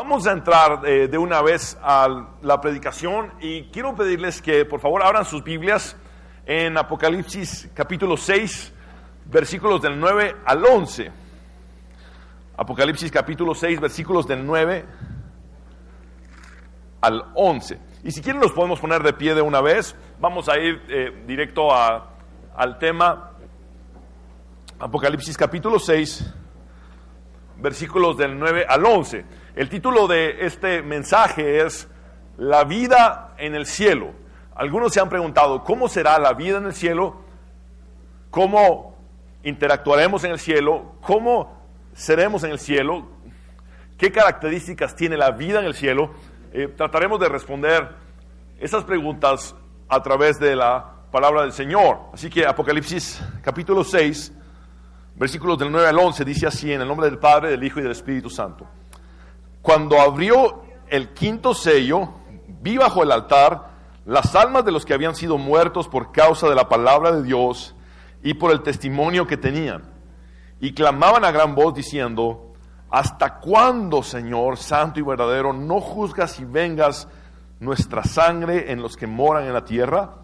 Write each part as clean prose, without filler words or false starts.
Vamos a entrar de una vez a la predicación y quiero pedirles que por favor abran sus Biblias en Apocalipsis capítulo 6, versículos del 9 al 11. Apocalipsis capítulo 6, versículos del 9 al 11. Y si quieren los podemos poner de pie de una vez. Vamos a ir directo al tema. Apocalipsis capítulo 6, versículos del 9 al 11. El título de este mensaje es La vida en el cielo. Algunos se han preguntado, ¿cómo será la vida en el cielo? ¿Cómo interactuaremos en el cielo? ¿Cómo seremos en el cielo? ¿Qué características tiene la vida en el cielo? Trataremos de responder esas preguntas a través de la palabra del Señor. Así que Apocalipsis capítulo 6, versículos del 9 al 11, dice así: en el nombre del Padre, del Hijo y del Espíritu Santo. Cuando abrió el quinto sello, vi bajo el altar las almas de los que habían sido muertos por causa de la palabra de Dios y por el testimonio que tenían. Y clamaban a gran voz diciendo: ¿hasta cuándo, Señor, santo y verdadero, no juzgas y vengas nuestra sangre en los que moran en la tierra?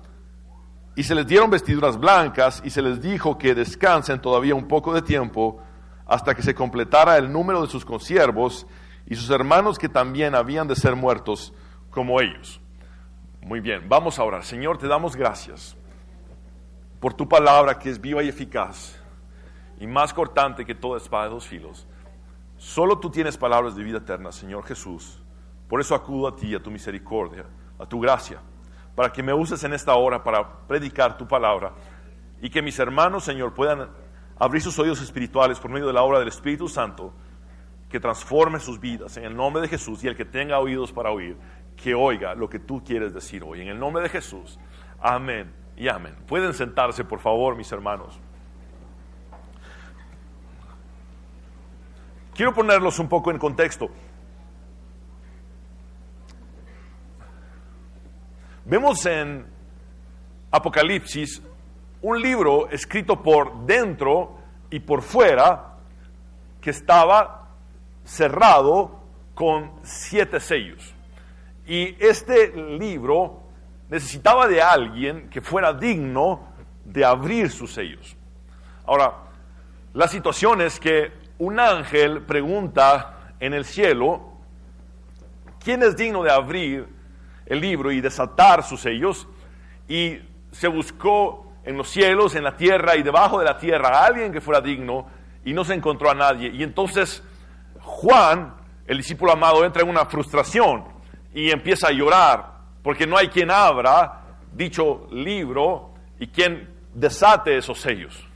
Y se les dieron vestiduras blancas y se les dijo que descansen todavía un poco de tiempo hasta que se completara el número de sus consiervos y sus hermanos que también habían de ser muertos como ellos. Muy bien, vamos a orar. Señor, te damos gracias por tu palabra que es viva y eficaz y más cortante que toda espada de dos filos. Solo tú tienes palabras de vida eterna, Señor Jesús. Por eso acudo a ti, a tu misericordia, a tu gracia, para que me uses en esta hora para predicar tu palabra y que mis hermanos, Señor, puedan abrir sus oídos espirituales por medio de la obra del Espíritu Santo, que transforme sus vidas en el nombre de Jesús, y el que tenga oídos para oír, que oiga lo que tú quieres decir hoy, en el nombre de Jesús. Amén y amén. Pueden sentarse, por favor, mis hermanos. Quiero ponerlos un poco en contexto. Vemos en Apocalipsis un libro escrito por dentro y por fuera que estaba cerrado con 7 sellos. Y este libro necesitaba de alguien que fuera digno de abrir sus sellos. Ahora, la situación es que un ángel pregunta en el cielo: ¿quién es digno de abrir el libro y desatar sus sellos? Y se buscó en los cielos, en la tierra y debajo de la tierra a alguien que fuera digno, y no se encontró a nadie. Y entonces Juan, el discípulo amado, entra en una frustración y empieza a llorar porque no hay quien abra dicho libro y quien desate esos sellos.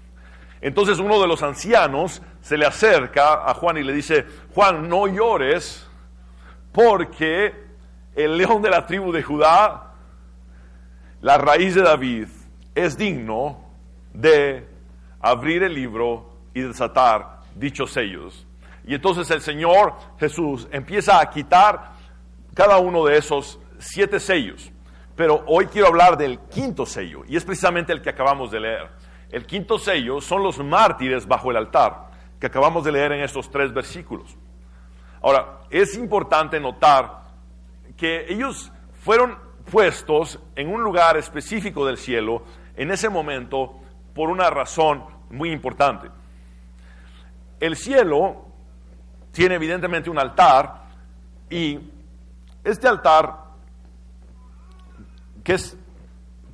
Entonces uno de los ancianos se le acerca a Juan y le dice: Juan, no llores, porque el león de la tribu de Judá, la raíz de David, es digno de abrir el libro y desatar dichos sellos. Y entonces el Señor Jesús empieza a quitar cada uno de esos 7 sellos. Pero hoy quiero hablar del quinto sello, y es precisamente el que acabamos de leer. El quinto sello son los mártires bajo el altar, que acabamos de leer en estos 3 versículos. Ahora, es importante notar que ellos fueron puestos en un lugar específico del cielo en ese momento por una razón muy importante. El cielo tiene evidentemente un altar, y este altar, que es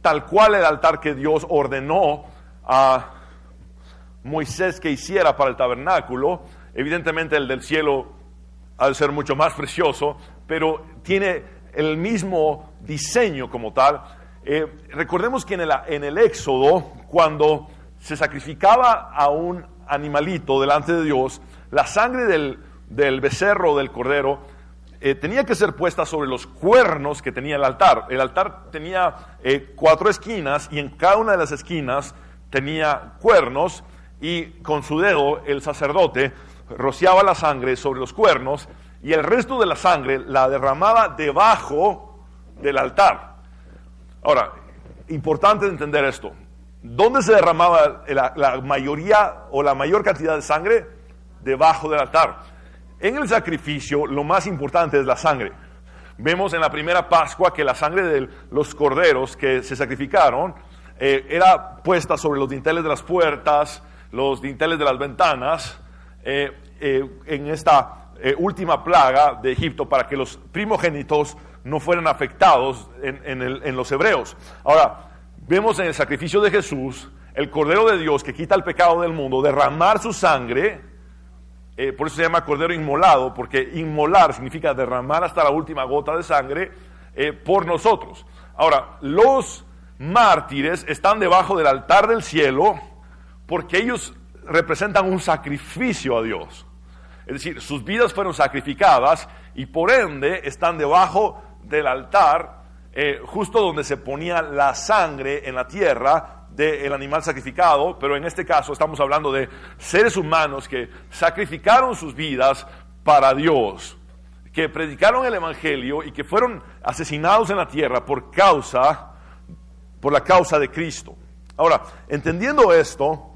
tal cual el altar que Dios ordenó a Moisés que hiciera para el tabernáculo, evidentemente el del cielo ha de ser mucho más precioso, pero tiene el mismo diseño como tal. Recordemos que en el Éxodo, cuando se sacrificaba a un animalito delante de Dios, la sangre del becerro o del cordero tenía que ser puesta sobre los cuernos que tenía el altar. El altar tenía 4 esquinas, y en cada una de las esquinas tenía cuernos, y con su dedo el sacerdote rociaba la sangre sobre los cuernos, y el resto de la sangre la derramaba debajo del altar. Ahora, importante entender esto. ¿Dónde se derramaba la mayoría o la mayor cantidad de sangre? Debajo del altar. en el sacrificio lo más importante es la sangre. Vemos en la primera Pascua que la sangre de los corderos que se sacrificaron era puesta sobre los dinteles de las puertas, los dinteles de las ventanas, en esta última plaga de Egipto, para que los primogénitos no fueran afectados en los hebreos. Ahora, vemos en el sacrificio de Jesús, el Cordero de Dios que quita el pecado del mundo, derramar su sangre. Por eso se llama Cordero inmolado, porque inmolar significa derramar hasta la última gota de sangre por nosotros. Ahora, los mártires están debajo del altar del cielo porque ellos representan un sacrificio a Dios. Es decir, sus vidas fueron sacrificadas y por ende están debajo del altar, justo donde se ponía la sangre en la tierra del animal sacrificado, pero en este caso estamos hablando de seres humanos que sacrificaron sus vidas para Dios, que predicaron el evangelio y que fueron asesinados en la tierra por la causa de Cristo. Ahora, entendiendo esto,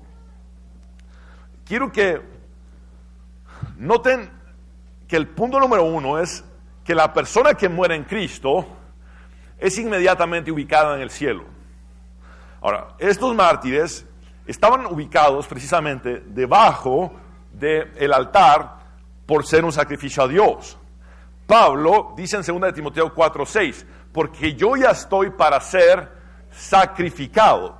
quiero que noten que el punto número 1 es que la persona que muere en Cristo es inmediatamente ubicada en el cielo. Ahora, estos mártires estaban ubicados precisamente debajo del altar por ser un sacrificio a Dios. Pablo dice en 2 de Timoteo 4:6, porque yo ya estoy para ser sacrificado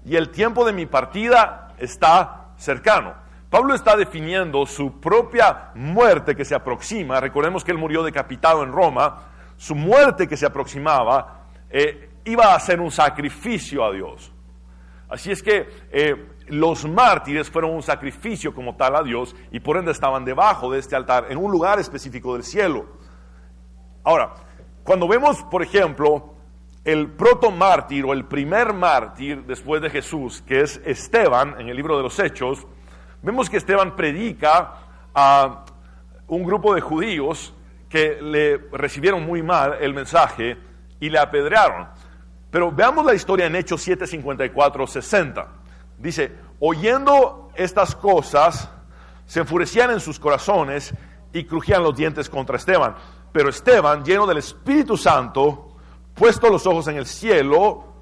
y el tiempo de mi partida está cercano. Pablo está definiendo su propia muerte que se aproxima. Recordemos que él murió decapitado en Roma. Su muerte que se aproximaba iba a ser un sacrificio a Dios. Así es que los mártires fueron un sacrificio como tal a Dios y por ende estaban debajo de este altar en un lugar específico del cielo. Ahora, cuando vemos, por ejemplo, el protomártir o el primer mártir después de Jesús, que es Esteban, en el libro de los Hechos, vemos que Esteban predica a un grupo de judíos que le recibieron muy mal el mensaje y le apedrearon. Pero veamos la historia en Hechos 7, 54, 60. Dice, oyendo estas cosas, se enfurecían en sus corazones y crujían los dientes contra Esteban. Pero Esteban, lleno del Espíritu Santo, puesto los ojos en el cielo,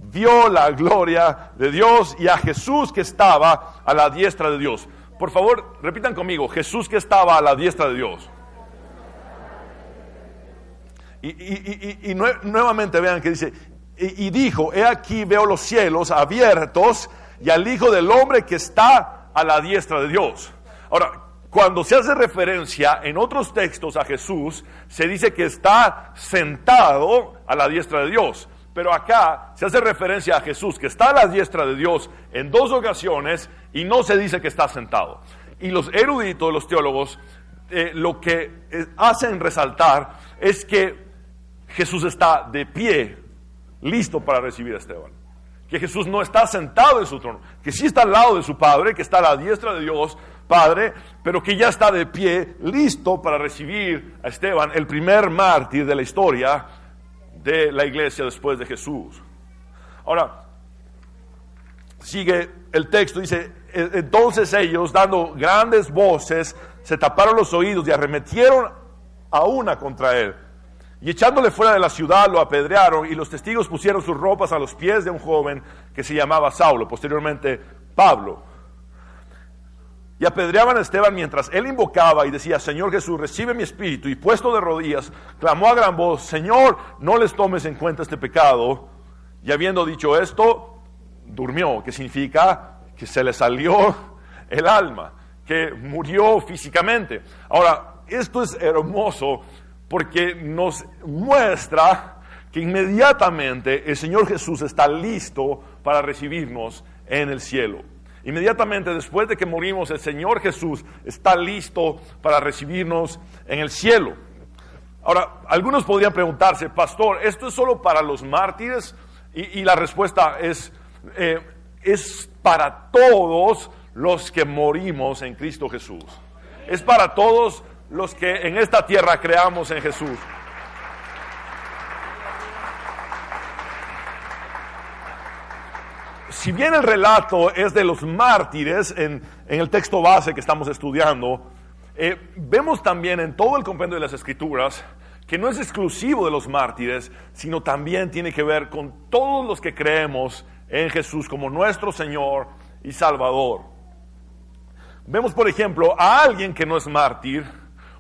vio la gloria de Dios y a Jesús que estaba a la diestra de Dios. Por favor, repitan conmigo, Jesús que estaba a la diestra de Dios. Y nuevamente vean que dice, y dijo, he aquí veo los cielos abiertos y al Hijo del Hombre que está a la diestra de Dios. Ahora, cuando se hace referencia en otros textos a Jesús, se dice que está sentado a la diestra de Dios. Pero acá se hace referencia a Jesús que está a la diestra de Dios en dos ocasiones y no se dice que está sentado. Y los eruditos, los teólogos, lo que hacen resaltar es que Jesús está de pie, listo para recibir a Esteban. Que Jesús no está sentado en su trono, que sí está al lado de su Padre, que está a la diestra de Dios Padre, pero que ya está de pie, listo para recibir a Esteban, el primer mártir de la historia de la iglesia después de Jesús. Ahora, sigue el texto, dice, entonces ellos, dando grandes voces, se taparon los oídos y arremetieron a una contra él. Y echándole fuera de la ciudad lo apedrearon y los testigos pusieron sus ropas a los pies de un joven que se llamaba Saulo, posteriormente Pablo. Y apedreaban a Esteban mientras él invocaba y decía, Señor Jesús, recibe mi espíritu. Y puesto de rodillas, clamó a gran voz, Señor, no les tomes en cuenta este pecado. Y habiendo dicho esto, durmió, que significa que se le salió el alma, que murió físicamente. Ahora, esto es hermoso porque nos muestra que inmediatamente el Señor Jesús está listo para recibirnos en el cielo. Inmediatamente después de que morimos, el Señor Jesús está listo para recibirnos en el cielo. Ahora, algunos podrían preguntarse, pastor, ¿esto es solo para los mártires? Y la respuesta es para todos los que morimos en Cristo Jesús. Es para todos los que en esta tierra creamos en Jesús. Si bien el relato es de los mártires en el texto base que estamos estudiando, Vemos también en todo el compendio de las Escrituras que no es exclusivo de los mártires, sino también tiene que ver con todos los que creemos en Jesús como nuestro Señor y Salvador. Vemos, por ejemplo, a alguien que no es mártir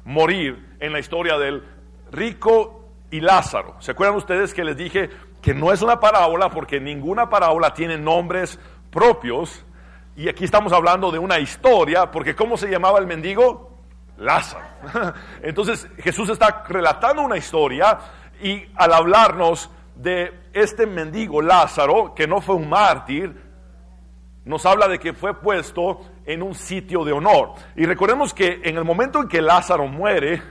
morir en la historia del rico y Lázaro. ¿Se acuerdan ustedes que les dije que no es una parábola porque ninguna parábola tiene nombres propios? Y aquí estamos hablando de una historia, porque ¿cómo se llamaba el mendigo? Lázaro. Entonces Jesús está relatando una historia y al hablarnos de este mendigo Lázaro, que no fue un mártir, nos habla de que fue puesto en un sitio de honor. Y recordemos que en el momento en que Lázaro muere,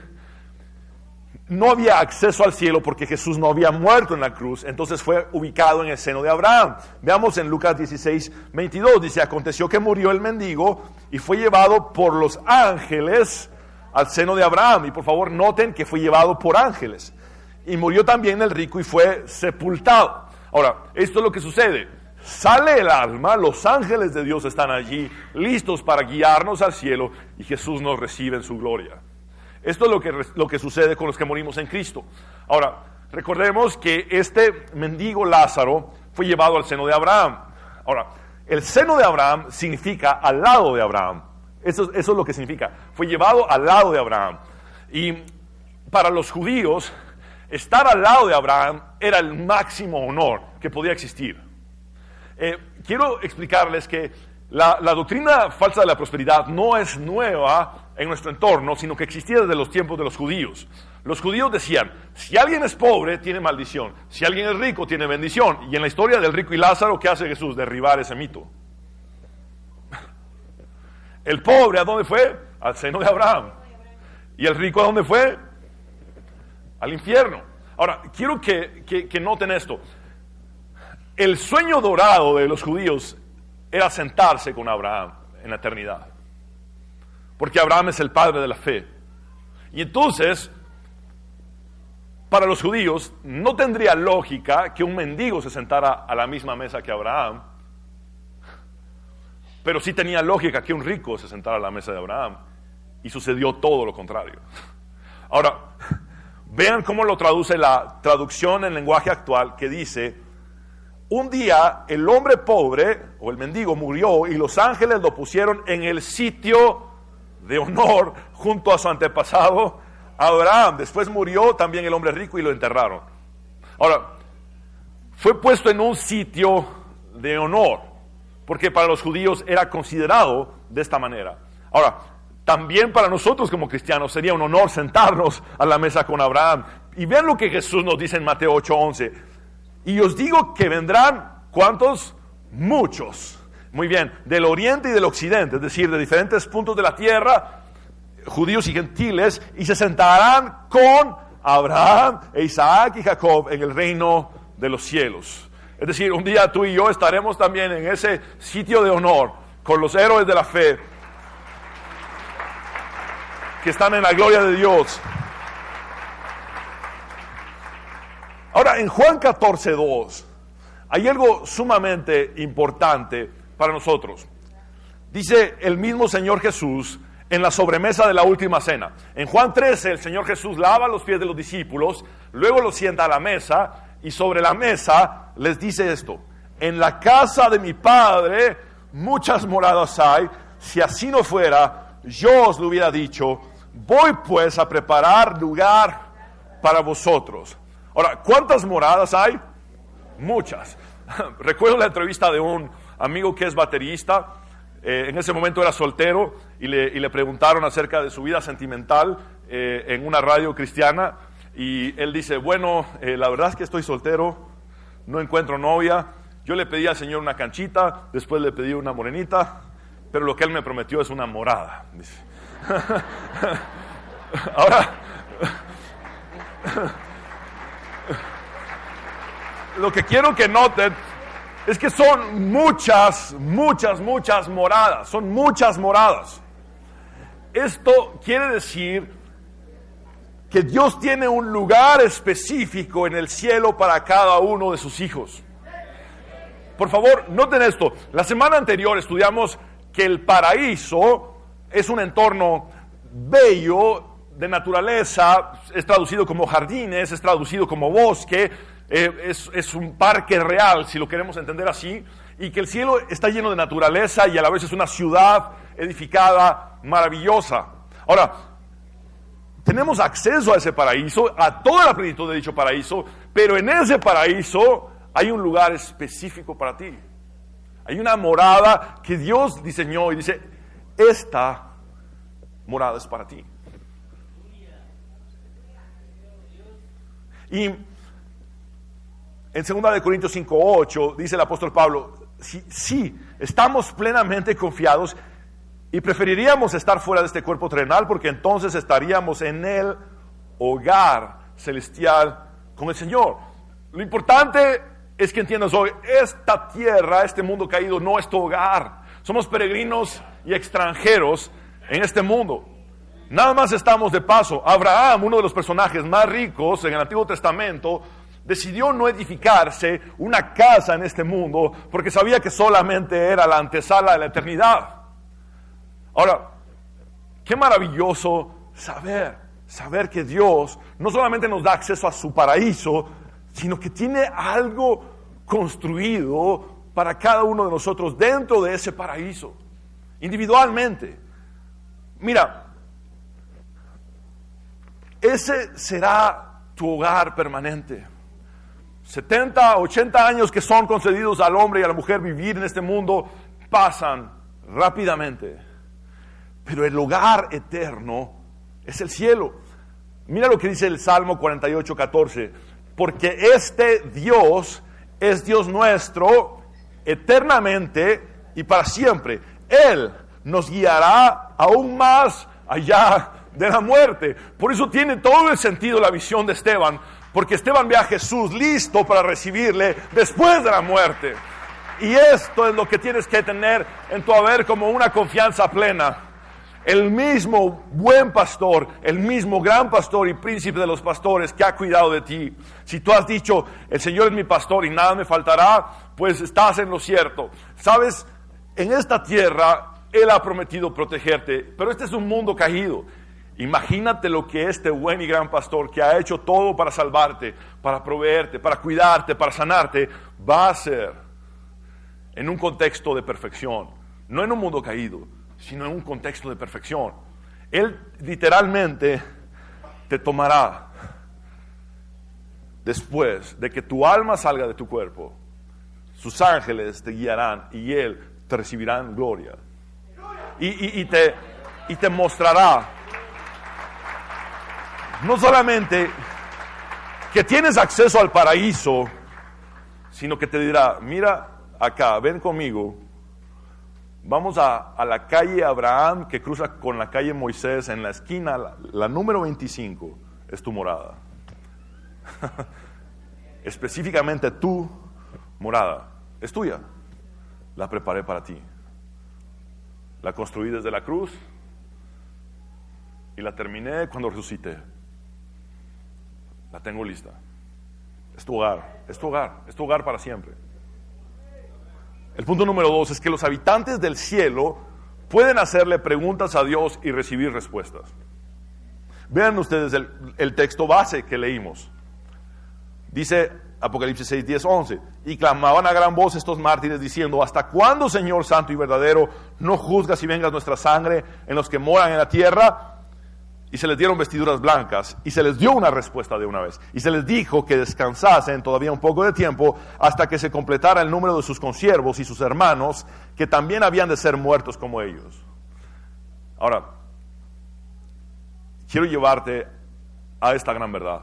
no había acceso al cielo porque Jesús no había muerto en la cruz, entonces fue ubicado en el seno de Abraham. Veamos en Lucas 16:22, dice: aconteció que murió el mendigo y fue llevado por los ángeles al seno de Abraham. Y por favor noten que fue llevado por ángeles. Y murió también el rico y fue sepultado. Ahora, esto es lo que sucede. Sale el alma, los ángeles de Dios están allí, listos para guiarnos al cielo, y Jesús nos recibe en su gloria. Esto es lo que sucede con los que morimos en Cristo. Ahora, recordemos que este mendigo Lázaro fue llevado al seno de Abraham. Ahora, el seno de Abraham significa al lado de Abraham. Eso es lo que significa. Fue llevado al lado de Abraham. Y para los judíos, estar al lado de Abraham era el máximo honor que podía existir. Quiero explicarles que la doctrina falsa de la prosperidad no es nueva en nuestro entorno, sino que existía desde los tiempos de los judíos. Los judíos decían: si alguien es pobre, tiene maldición; si alguien es rico, tiene bendición. Y en la historia del rico y Lázaro, ¿qué hace Jesús? Derribar ese mito. El pobre, ¿a dónde fue? Al seno de Abraham. ¿Y el rico a dónde fue? Al infierno. Ahora, quiero que noten esto. El sueño dorado de los judíos era sentarse con Abraham en la eternidad, porque Abraham es el padre de la fe. Y entonces, para los judíos, no tendría lógica que un mendigo se sentara a la misma mesa que Abraham, pero sí tenía lógica que un rico se sentara a la mesa de Abraham, y sucedió todo lo contrario. Ahora, vean cómo lo traduce la traducción en lenguaje actual, que dice: un día el hombre pobre, o el mendigo, murió y los ángeles lo pusieron en el sitio de honor junto a su antepasado Abraham. Después murió también el hombre rico y lo enterraron. Ahora, fue puesto en un sitio de honor, porque para los judíos era considerado de esta manera. Ahora, también para nosotros como cristianos sería un honor sentarnos a la mesa con Abraham. Y vean lo que Jesús nos dice en Mateo 8:11. Y os digo que vendrán, ¿cuántos? Muchos. Muy bien, del oriente y del occidente, es decir, de diferentes puntos de la tierra, judíos y gentiles, y se sentarán con Abraham e Isaac y Jacob en el reino de los cielos. Es decir, un día tú y yo estaremos también en ese sitio de honor con los héroes de la fe que están en la gloria de Dios. Ahora, en Juan 14:2 hay algo sumamente importante para nosotros. Dice el mismo Señor Jesús en la sobremesa de la última cena. En Juan 13 el Señor Jesús lava los pies de los discípulos, luego los sienta a la mesa y sobre la mesa les dice esto: en la casa de mi Padre muchas moradas hay; si así no fuera, yo os lo hubiera dicho. Voy pues a preparar lugar para vosotros. Ahora, ¿cuántas moradas hay? Muchas. Recuerdo la entrevista de un amigo que es baterista. En ese momento era soltero y le preguntaron acerca de su vida sentimental en una radio cristiana. Y él dice: bueno, la verdad es que estoy soltero, no encuentro novia. Yo le pedí al Señor una canchita, después le pedí una morenita, pero lo que Él me prometió es una morada. Dice. Ahora, lo que quiero que noten es que son muchas moradas. Son muchas moradas. Esto quiere decir que Dios tiene un lugar específico en el cielo para cada uno de sus hijos. Por favor, noten esto. La semana anterior estudiamos que el paraíso es un entorno bello de naturaleza, es traducido como jardines, es traducido como bosque, es un parque real, si lo queremos entender así, y que el cielo está lleno de naturaleza y a la vez es una ciudad edificada, maravillosa. Ahora, tenemos acceso a ese paraíso, a toda la plenitud de dicho paraíso, pero en ese paraíso hay un lugar específico para ti. Hay una morada que Dios diseñó y dice, esta morada es para ti. Y en 2 Corintios 5:8 dice el apóstol Pablo, sí, estamos plenamente confiados y preferiríamos estar fuera de este cuerpo terrenal porque entonces estaríamos en el hogar celestial con el Señor. Lo importante es que entiendas hoy, esta tierra, este mundo caído no es tu hogar. Somos peregrinos y extranjeros en este mundo. Nada más estamos de paso. Abraham, uno de los personajes más ricos en el Antiguo Testamento, decidió no edificarse una casa en este mundo porque sabía que solamente era la antesala de la eternidad. Ahora, qué maravilloso saber que Dios no solamente nos da acceso a su paraíso, sino que tiene algo construido para cada uno de nosotros dentro de ese paraíso, individualmente. Mira, ese será tu hogar permanente. 70, 80 años que son concedidos al hombre y a la mujer vivir en este mundo pasan rápidamente. Pero el hogar eterno es el cielo. Mira lo que dice el Salmo 48:14. Porque este Dios es Dios nuestro eternamente y para siempre. Él nos guiará aún más allá de la muerte. Por eso tiene todo el sentido la visión de Esteban, porque Esteban ve a Jesús listo para recibirle después de la muerte. Y esto es lo que tienes que tener en tu haber como una confianza plena. El mismo buen pastor, el mismo gran pastor y príncipe de los pastores que ha cuidado de ti. Si tú has dicho, el Señor es mi pastor y nada me faltará, pues estás en lo cierto. Sabes, en esta tierra Él ha prometido protegerte, pero este es un mundo caído. Imagínate lo que este buen y gran pastor que ha hecho todo para salvarte, para proveerte, para cuidarte, para sanarte, va a hacer en un contexto de perfección, no en un mundo caído, sino en un contexto de perfección. Él literalmente te tomará después de que tu alma salga de tu cuerpo. Sus ángeles te guiarán y Él te recibirá en gloria. Y te mostrará no solamente que tienes acceso al paraíso, sino que te dirá, mira acá, ven conmigo. Vamos a la calle Abraham que cruza con la calle Moisés en la esquina, la número 25 es tu morada. Específicamente tu morada es tuya. La preparé para ti. La construí desde la cruz y la terminé cuando resucité. La tengo lista. Es tu hogar, es tu hogar, es tu hogar para siempre. El punto número 2 es que los habitantes del cielo pueden hacerle preguntas a Dios y recibir respuestas. Vean ustedes el texto base que leímos. Dice Apocalipsis 6, 10, 11. Y clamaban a gran voz estos mártires diciendo, ¿hasta cuándo, Señor santo y verdadero, no juzgas y vengas nuestra sangre en los que moran en la tierra? Y se les dieron vestiduras blancas y se les dio una respuesta de una vez. Y se les dijo que descansasen todavía un poco de tiempo hasta que se completara el número de sus consiervos y sus hermanos, que también habían de ser muertos como ellos. Ahora, quiero llevarte a esta gran verdad.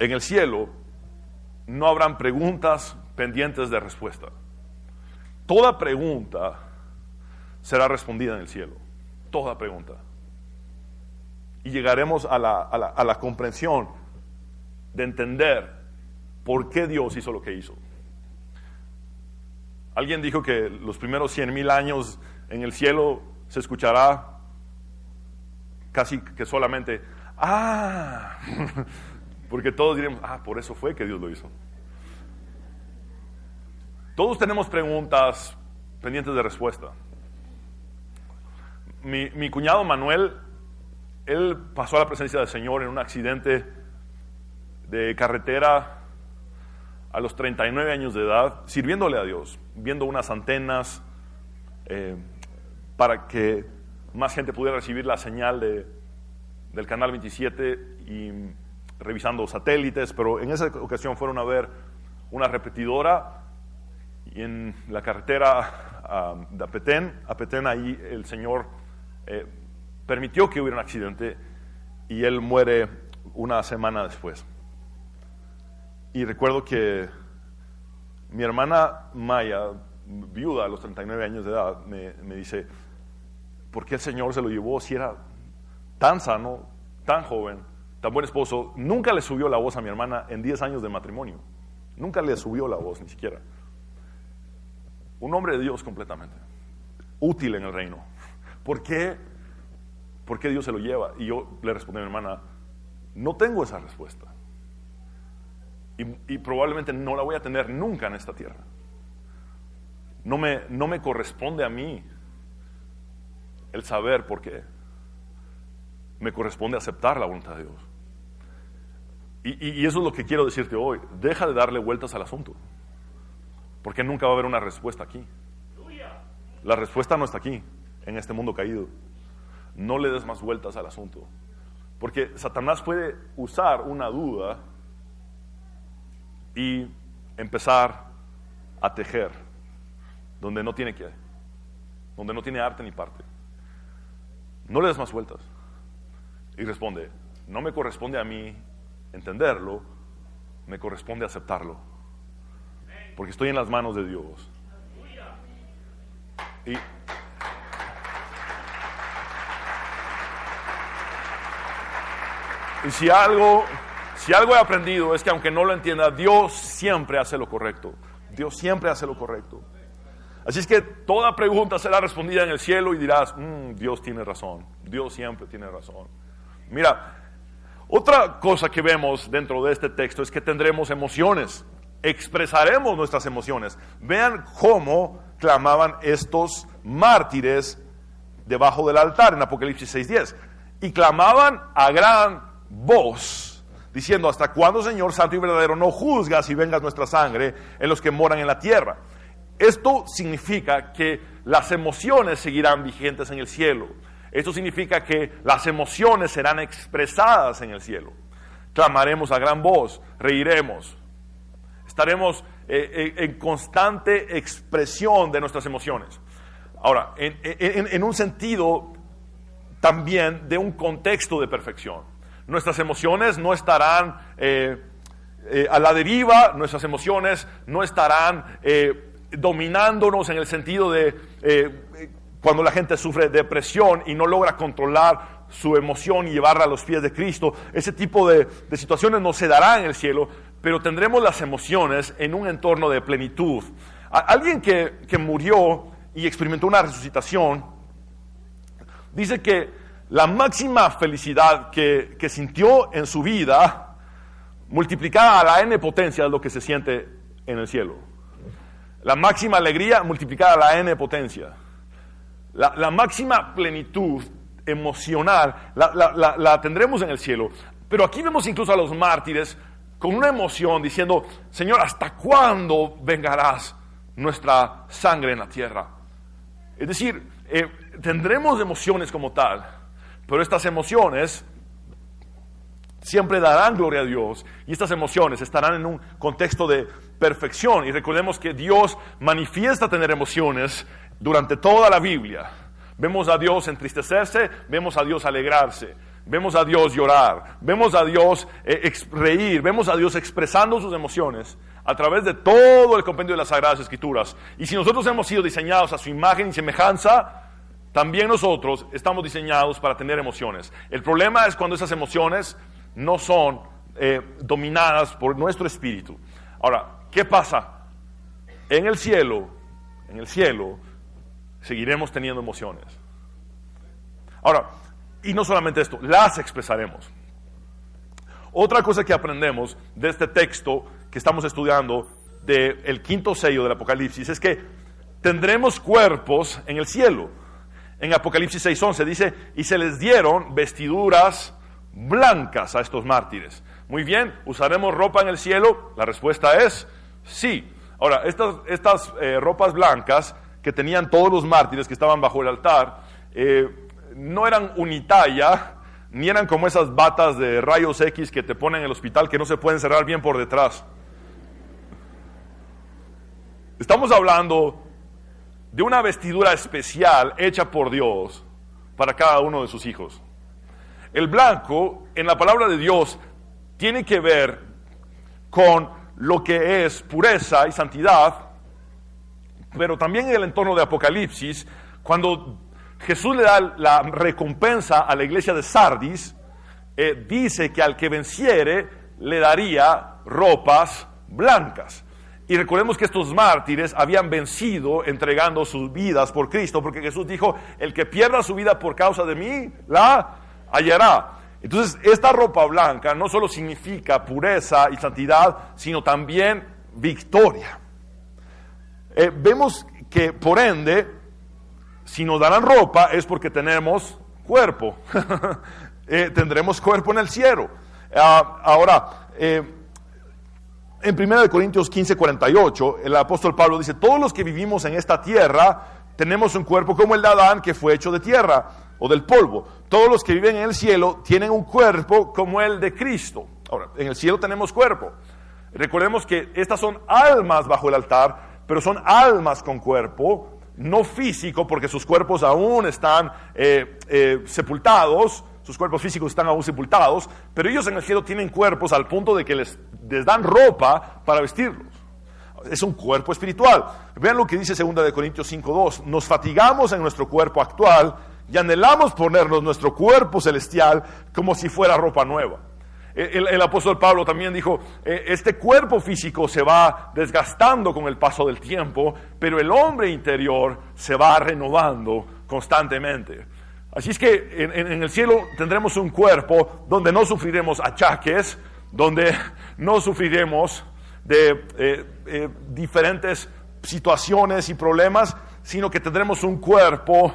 En el cielo no habrán preguntas pendientes de respuesta. Toda pregunta será respondida en el cielo. Toda pregunta. Y llegaremos a la comprensión de entender por qué Dios hizo lo que hizo. Alguien dijo que los primeros 100,000 años en el cielo se escuchará casi que solamente porque todos diremos, por eso fue que Dios lo hizo. Todos tenemos preguntas pendientes de respuesta. Mi cuñado Manuel, él pasó a la presencia del Señor en un accidente de carretera a los 39 años de edad, sirviéndole a Dios, viendo unas antenas para que más gente pudiera recibir la señal del canal 27 y revisando satélites, pero en esa ocasión fueron a ver una repetidora y en la carretera de Apetén, ahí el Señor permitió que hubiera un accidente y él muere una semana después. Y recuerdo que mi hermana Maya, viuda a los 39 años de edad, me dice, ¿por qué el Señor se lo llevó si era tan sano, tan joven, tan buen esposo? Nunca le subió la voz a mi hermana en 10 años de matrimonio. Nunca le subió la voz, ni siquiera. Un hombre de Dios completamente, útil en el reino. ¿Por qué Dios se lo lleva? Y yo le respondí a mi hermana, no tengo esa respuesta. Y probablemente no la voy a tener nunca en esta tierra. No me corresponde a mí el saber por qué. Me corresponde aceptar la voluntad de Dios. Y eso es lo que quiero decirte hoy. Deja de darle vueltas al asunto, porque nunca va a haber una respuesta aquí. La respuesta no está aquí, en este mundo caído. No le des más vueltas al asunto, porque Satanás puede usar una duda y empezar a tejer donde no tiene arte ni parte. No le des más vueltas y responde, no me corresponde a mí entenderlo, me corresponde aceptarlo, porque estoy en las manos de Dios. Y si algo he aprendido es que aunque no lo entienda, Dios siempre hace lo correcto. Dios siempre hace lo correcto. Así es que toda pregunta será respondida en el cielo y dirás, Dios tiene razón. Dios siempre tiene razón. Mira, otra cosa que vemos dentro de este texto es que tendremos emociones. Expresaremos nuestras emociones. Vean cómo clamaban estos mártires debajo del altar en Apocalipsis 6:10. Y clamaban a gran voz, diciendo, ¿hasta cuándo, Señor santo y verdadero, no juzgas y vengas nuestra sangre en los que moran en la tierra? Esto significa que las emociones seguirán vigentes en el cielo. Esto significa que las emociones serán expresadas en el cielo. Clamaremos a gran voz, reiremos. Estaremos en constante expresión de nuestras emociones. Ahora, en un sentido también de un contexto de perfección. Nuestras emociones no estarán a la deriva, nuestras emociones no estarán dominándonos en el sentido de cuando la gente sufre depresión y no logra controlar su emoción y llevarla a los pies de Cristo. Ese tipo de situaciones no se dará en el cielo, pero tendremos las emociones en un entorno de plenitud. Alguien que murió y experimentó una resucitación dice que la máxima felicidad que sintió en su vida, multiplicada a la n potencia, es lo que se siente en el cielo. La máxima alegría multiplicada a la n potencia. La máxima plenitud emocional la tendremos en el cielo. Pero aquí vemos incluso a los mártires con una emoción diciendo, Señor, ¿hasta cuándo vengarás nuestra sangre en la tierra? Es decir, tendremos emociones como tal, pero estas emociones siempre darán gloria a Dios, y estas emociones estarán en un contexto de perfección. Y recordemos que Dios manifiesta tener emociones durante toda la Biblia. Vemos a Dios entristecerse, vemos a Dios alegrarse, vemos a Dios llorar, vemos a Dios reír, vemos a Dios expresando sus emociones a través de todo el compendio de las Sagradas Escrituras. Y si nosotros hemos sido diseñados a su imagen y semejanza, también nosotros estamos diseñados para tener emociones. El problema es cuando esas emociones no son dominadas por nuestro espíritu. Ahora, ¿qué pasa? En el cielo seguiremos teniendo emociones. Ahora, y no solamente esto, las expresaremos. Otra cosa que aprendemos de este texto que estamos estudiando del quinto sello del Apocalipsis es que tendremos cuerpos en el cielo. En Apocalipsis 6:11 dice, y se les dieron vestiduras blancas a estos mártires. Muy bien, ¿usaremos ropa en el cielo? La respuesta es sí. Ahora, estas ropas blancas que tenían todos los mártires que estaban bajo el altar, no eran unitalla, ni eran como esas batas de rayos X que te ponen en el hospital que no se pueden cerrar bien por detrás. Estamos hablando de una vestidura especial hecha por Dios para cada uno de sus hijos. El blanco, en la palabra de Dios, tiene que ver con lo que es pureza y santidad, pero también en el entorno de Apocalipsis, cuando Jesús le da la recompensa a la iglesia de Sardis, dice que al que venciere le daría ropas blancas. Y recordemos que estos mártires habían vencido entregando sus vidas por Cristo, porque Jesús dijo, el que pierda su vida por causa de mí, la hallará. Entonces, esta ropa blanca no solo significa pureza y santidad, sino también victoria. Vemos que, por ende, si nos darán ropa es porque tenemos cuerpo. Tendremos cuerpo en el cielo. Ahora, en 1 Corintios 15:48, el apóstol Pablo dice, todos los que vivimos en esta tierra tenemos un cuerpo como el de Adán, que fue hecho de tierra o del polvo. Todos los que viven en el cielo tienen un cuerpo como el de Cristo. Ahora, en el cielo tenemos cuerpo. Recordemos que estas son almas bajo el altar, pero son almas con cuerpo, no físico, porque sus cuerpos aún están sepultados. Sus cuerpos físicos están aún sepultados, pero ellos en el cielo tienen cuerpos al punto de que les dan ropa para vestirlos. Es un cuerpo espiritual. Vean lo que dice 2 Corintios 5:2. Nos fatigamos en nuestro cuerpo actual y anhelamos ponernos nuestro cuerpo celestial como si fuera ropa nueva. El apóstol Pablo también dijo, este cuerpo físico se va desgastando con el paso del tiempo, pero el hombre interior se va renovando constantemente. Así es que en el cielo tendremos un cuerpo donde no sufriremos achaques, donde no sufriremos de diferentes situaciones y problemas, sino que tendremos un cuerpo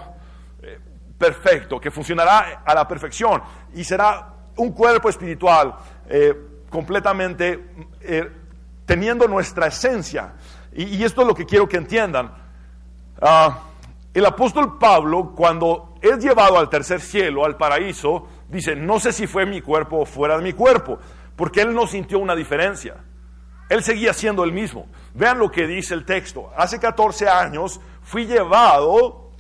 perfecto, que funcionará a la perfección y será un cuerpo espiritual completamente teniendo nuestra esencia. Y esto es lo que quiero que entiendan. El apóstol Pablo, cuando es llevado al tercer cielo, al paraíso, dice, no sé si fue mi cuerpo o fuera de mi cuerpo, porque él no sintió una diferencia. Él seguía siendo el mismo. Vean lo que dice el texto. Hace 14 años fui llevado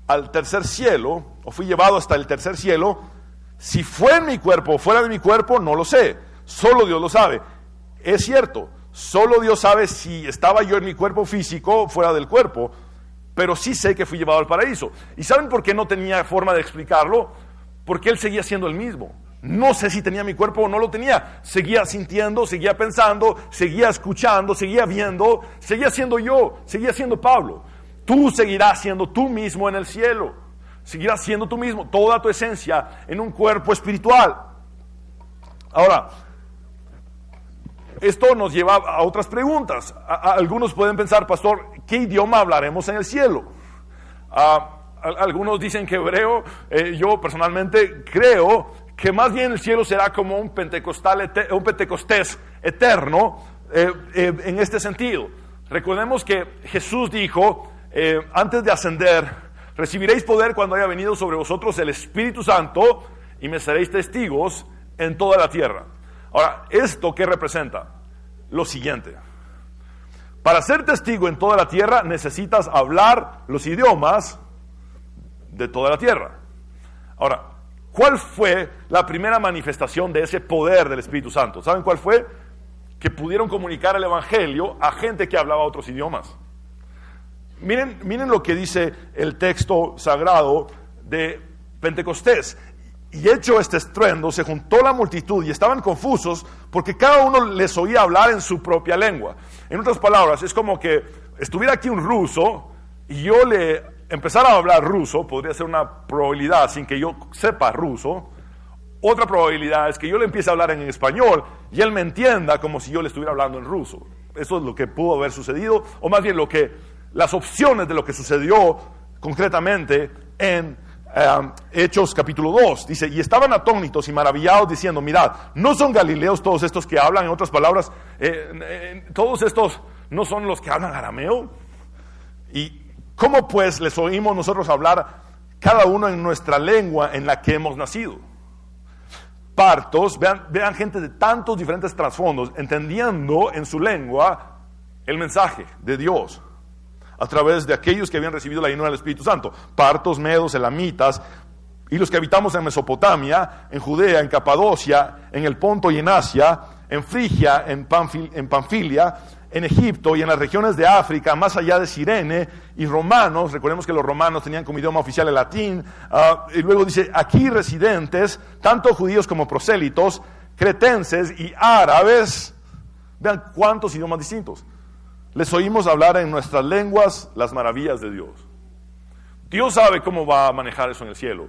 al tercer cielo, o fui llevado hasta el tercer cielo. Si fue en mi cuerpo o fuera de mi cuerpo, no lo sé. Solo Dios lo sabe. Es cierto, solo Dios sabe si estaba yo en mi cuerpo físico o fuera del cuerpo, pero sí sé que fui llevado al paraíso. ¿Y saben por qué no tenía forma de explicarlo? Porque él seguía siendo el mismo. No sé si tenía mi cuerpo o no lo tenía. Seguía sintiendo, seguía pensando, seguía escuchando, seguía viendo, seguía siendo yo, seguía siendo Pablo. Tú seguirás siendo tú mismo en el cielo. Seguirás siendo tú mismo, toda tu esencia en un cuerpo espiritual. Ahora, esto nos lleva a otras preguntas. Algunos pueden pensar, pastor, ¿qué idioma hablaremos en el cielo? Algunos dicen que hebreo. Yo personalmente creo que más bien el cielo será como un Pentecostés eterno en este sentido. Recordemos que Jesús dijo, antes de ascender, recibiréis poder cuando haya venido sobre vosotros el Espíritu Santo y me seréis testigos en toda la tierra. Ahora, ¿esto qué representa? Lo siguiente. Para ser testigo en toda la tierra necesitas hablar los idiomas de toda la tierra. Ahora, ¿cuál fue la primera manifestación de ese poder del Espíritu Santo? ¿Saben cuál fue? Que pudieron comunicar el Evangelio a gente que hablaba otros idiomas. Miren lo que dice el texto sagrado de Pentecostés. Y hecho este estruendo, se juntó la multitud y estaban confusos porque cada uno les oía hablar en su propia lengua. En otras palabras, es como que estuviera aquí un ruso y yo le empezara a hablar ruso. Podría ser una probabilidad sin que yo sepa ruso. Otra probabilidad es que yo le empiece a hablar en español y él me entienda como si yo le estuviera hablando en ruso. Eso es lo que pudo haber sucedido, o más bien las opciones de lo que sucedió concretamente en Hechos capítulo 2. Dice, y estaban atónitos y maravillados diciendo, mirad, ¿no son galileos todos estos que hablan? En otras palabras, todos estos no son los que hablan arameo. ¿Y cómo pues les oímos nosotros hablar cada uno en nuestra lengua en la que hemos nacido? Partos, vean gente de tantos diferentes trasfondos, entendiendo en su lengua el mensaje de Dios a través de aquellos que habían recibido la llenura del Espíritu Santo. Partos, medos, elamitas, y los que habitamos en Mesopotamia, en Judea, en Capadocia, en el Ponto y en Asia, en Frigia, en Panfilia, en Egipto y en las regiones de África, más allá de Cirene, y romanos. Recordemos que los romanos tenían como idioma oficial el latín. Y luego dice, aquí residentes, tanto judíos como prosélitos, cretenses y árabes. Vean cuántos idiomas distintos. Les oímos hablar en nuestras lenguas las maravillas de Dios. Dios sabe cómo va a manejar eso en el cielo.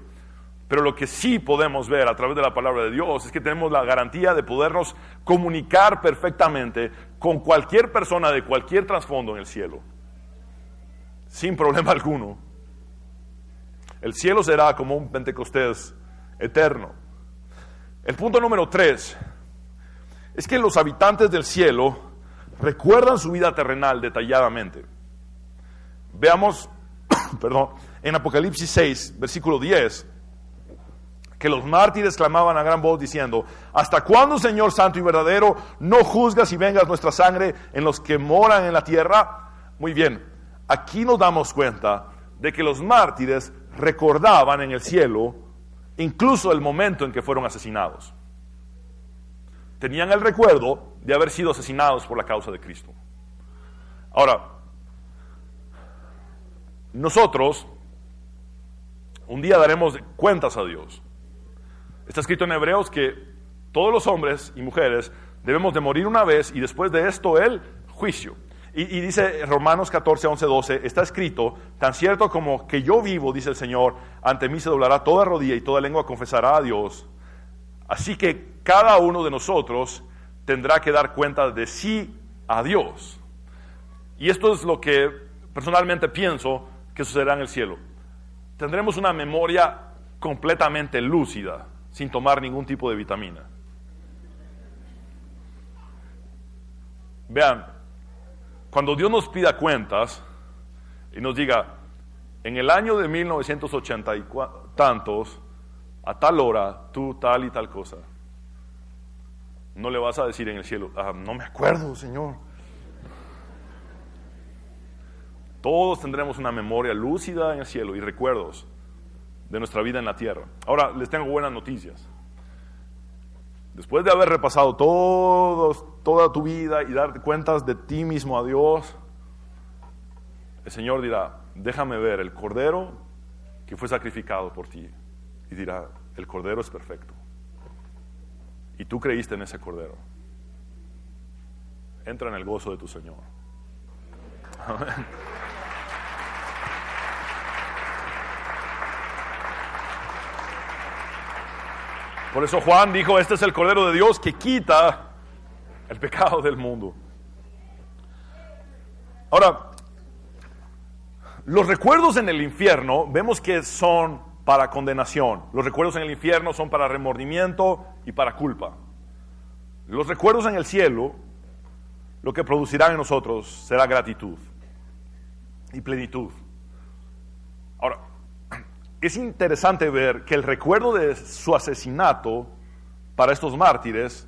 Pero lo que sí podemos ver a través de la palabra de Dios es que tenemos la garantía de podernos comunicar perfectamente con cualquier persona de cualquier trasfondo en el cielo, sin problema alguno. El cielo será como un Pentecostés eterno. El punto número 3 es que los habitantes del cielo recuerdan su vida terrenal detalladamente. Veamos, en Apocalipsis 6, versículo 10, que los mártires clamaban a gran voz diciendo, ¿hasta cuándo, Señor santo y verdadero, no juzgas y vengas nuestra sangre en los que moran en la tierra? Muy bien, aquí nos damos cuenta de que los mártires recordaban en el cielo incluso el momento en que fueron asesinados. Tenían el recuerdo de haber sido asesinados por la causa de Cristo. Ahora, nosotros un día daremos cuentas a Dios. Está escrito en Hebreos que todos los hombres y mujeres debemos de morir una vez y después de esto el juicio. Y dice Romanos 14, 11, 12, está escrito, tan cierto como que yo vivo, dice el Señor, ante mí se doblará toda rodilla y toda lengua confesará a Dios. Así que cada uno de nosotros tendrá que dar cuenta de sí a Dios. Y esto es lo que personalmente pienso que sucederá en el cielo. Tendremos una memoria completamente lúcida, sin tomar ningún tipo de vitamina. Vean, cuando Dios nos pida cuentas y nos diga, en el año de 1980 y tantos, a tal hora, tú tal y tal cosa, no le vas a decir en el cielo, no me acuerdo, Señor. Todos tendremos una memoria lúcida en el cielo y recuerdos de nuestra vida en la tierra. Ahora, les tengo buenas noticias. Después de haber repasado toda tu vida y darte cuentas de ti mismo a Dios, el Señor dirá, déjame ver el cordero que fue sacrificado por ti. Y dirá, el cordero es perfecto. Y tú creíste en ese cordero. Entra en el gozo de tu Señor. Amén. Por eso Juan dijo, este es el Cordero de Dios que quita el pecado del mundo. Ahora, los recuerdos en el infierno, vemos que son para condenación. Los recuerdos en el infierno son para remordimiento y para culpa. Los recuerdos en el cielo, lo que producirán en nosotros será gratitud y plenitud. Ahora, es interesante ver que el recuerdo de su asesinato para estos mártires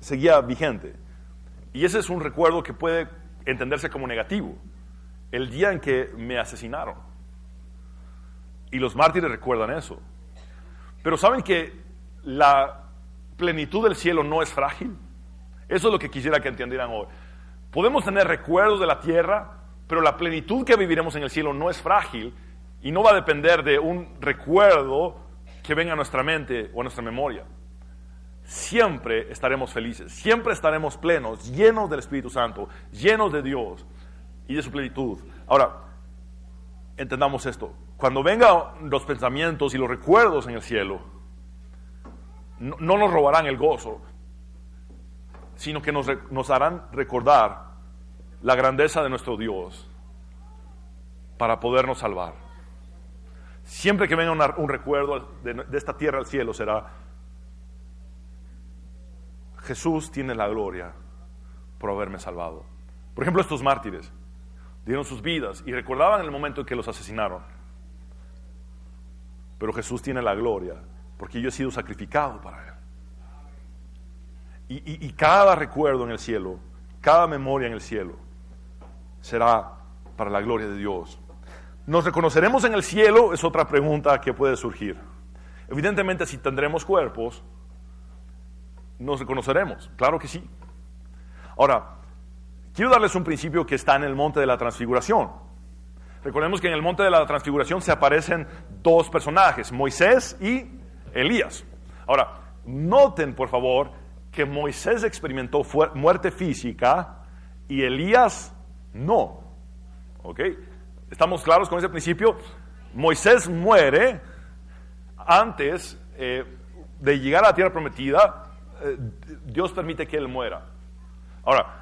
seguía vigente. Y ese es un recuerdo que puede entenderse como negativo. El día en que me asesinaron. Y los mártires recuerdan eso. Pero ¿saben que la plenitud del cielo no es frágil? Eso es lo que quisiera que entendieran hoy. Podemos tener recuerdos de la tierra, pero la plenitud que viviremos en el cielo no es frágil. Y no va a depender de un recuerdo que venga a nuestra mente o a nuestra memoria. Siempre estaremos felices, siempre estaremos plenos, llenos del Espíritu Santo, llenos de Dios y de su plenitud. Ahora, entendamos esto. Cuando vengan los pensamientos y los recuerdos en el cielo, no nos robarán el gozo, sino que nos harán recordar la grandeza de nuestro Dios para podernos salvar. siempre que venga un recuerdo de esta tierra al cielo será: Jesús tiene la gloria por haberme salvado. Por ejemplo, estos mártires dieron sus vidas y recordaban el momento en que los asesinaron. Pero Jesús tiene la gloria porque yo he sido sacrificado para Él. Y cada recuerdo en el cielo, cada memoria en el cielo, será para la gloria de Dios. ¿Nos reconoceremos en el cielo? Es otra pregunta que puede surgir. Evidentemente, si tendremos cuerpos, nos reconoceremos, claro que sí. Ahora, quiero darles un principio que está en el monte de la transfiguración. Recordemos que en el monte de la transfiguración se aparecen dos personajes, Moisés y Elías. Ahora, noten por favor que Moisés experimentó muerte física y Elías no. ¿Ok? ¿Estamos claros con ese principio? Moisés muere antes de llegar a la tierra prometida. Dios permite que él muera. Ahora,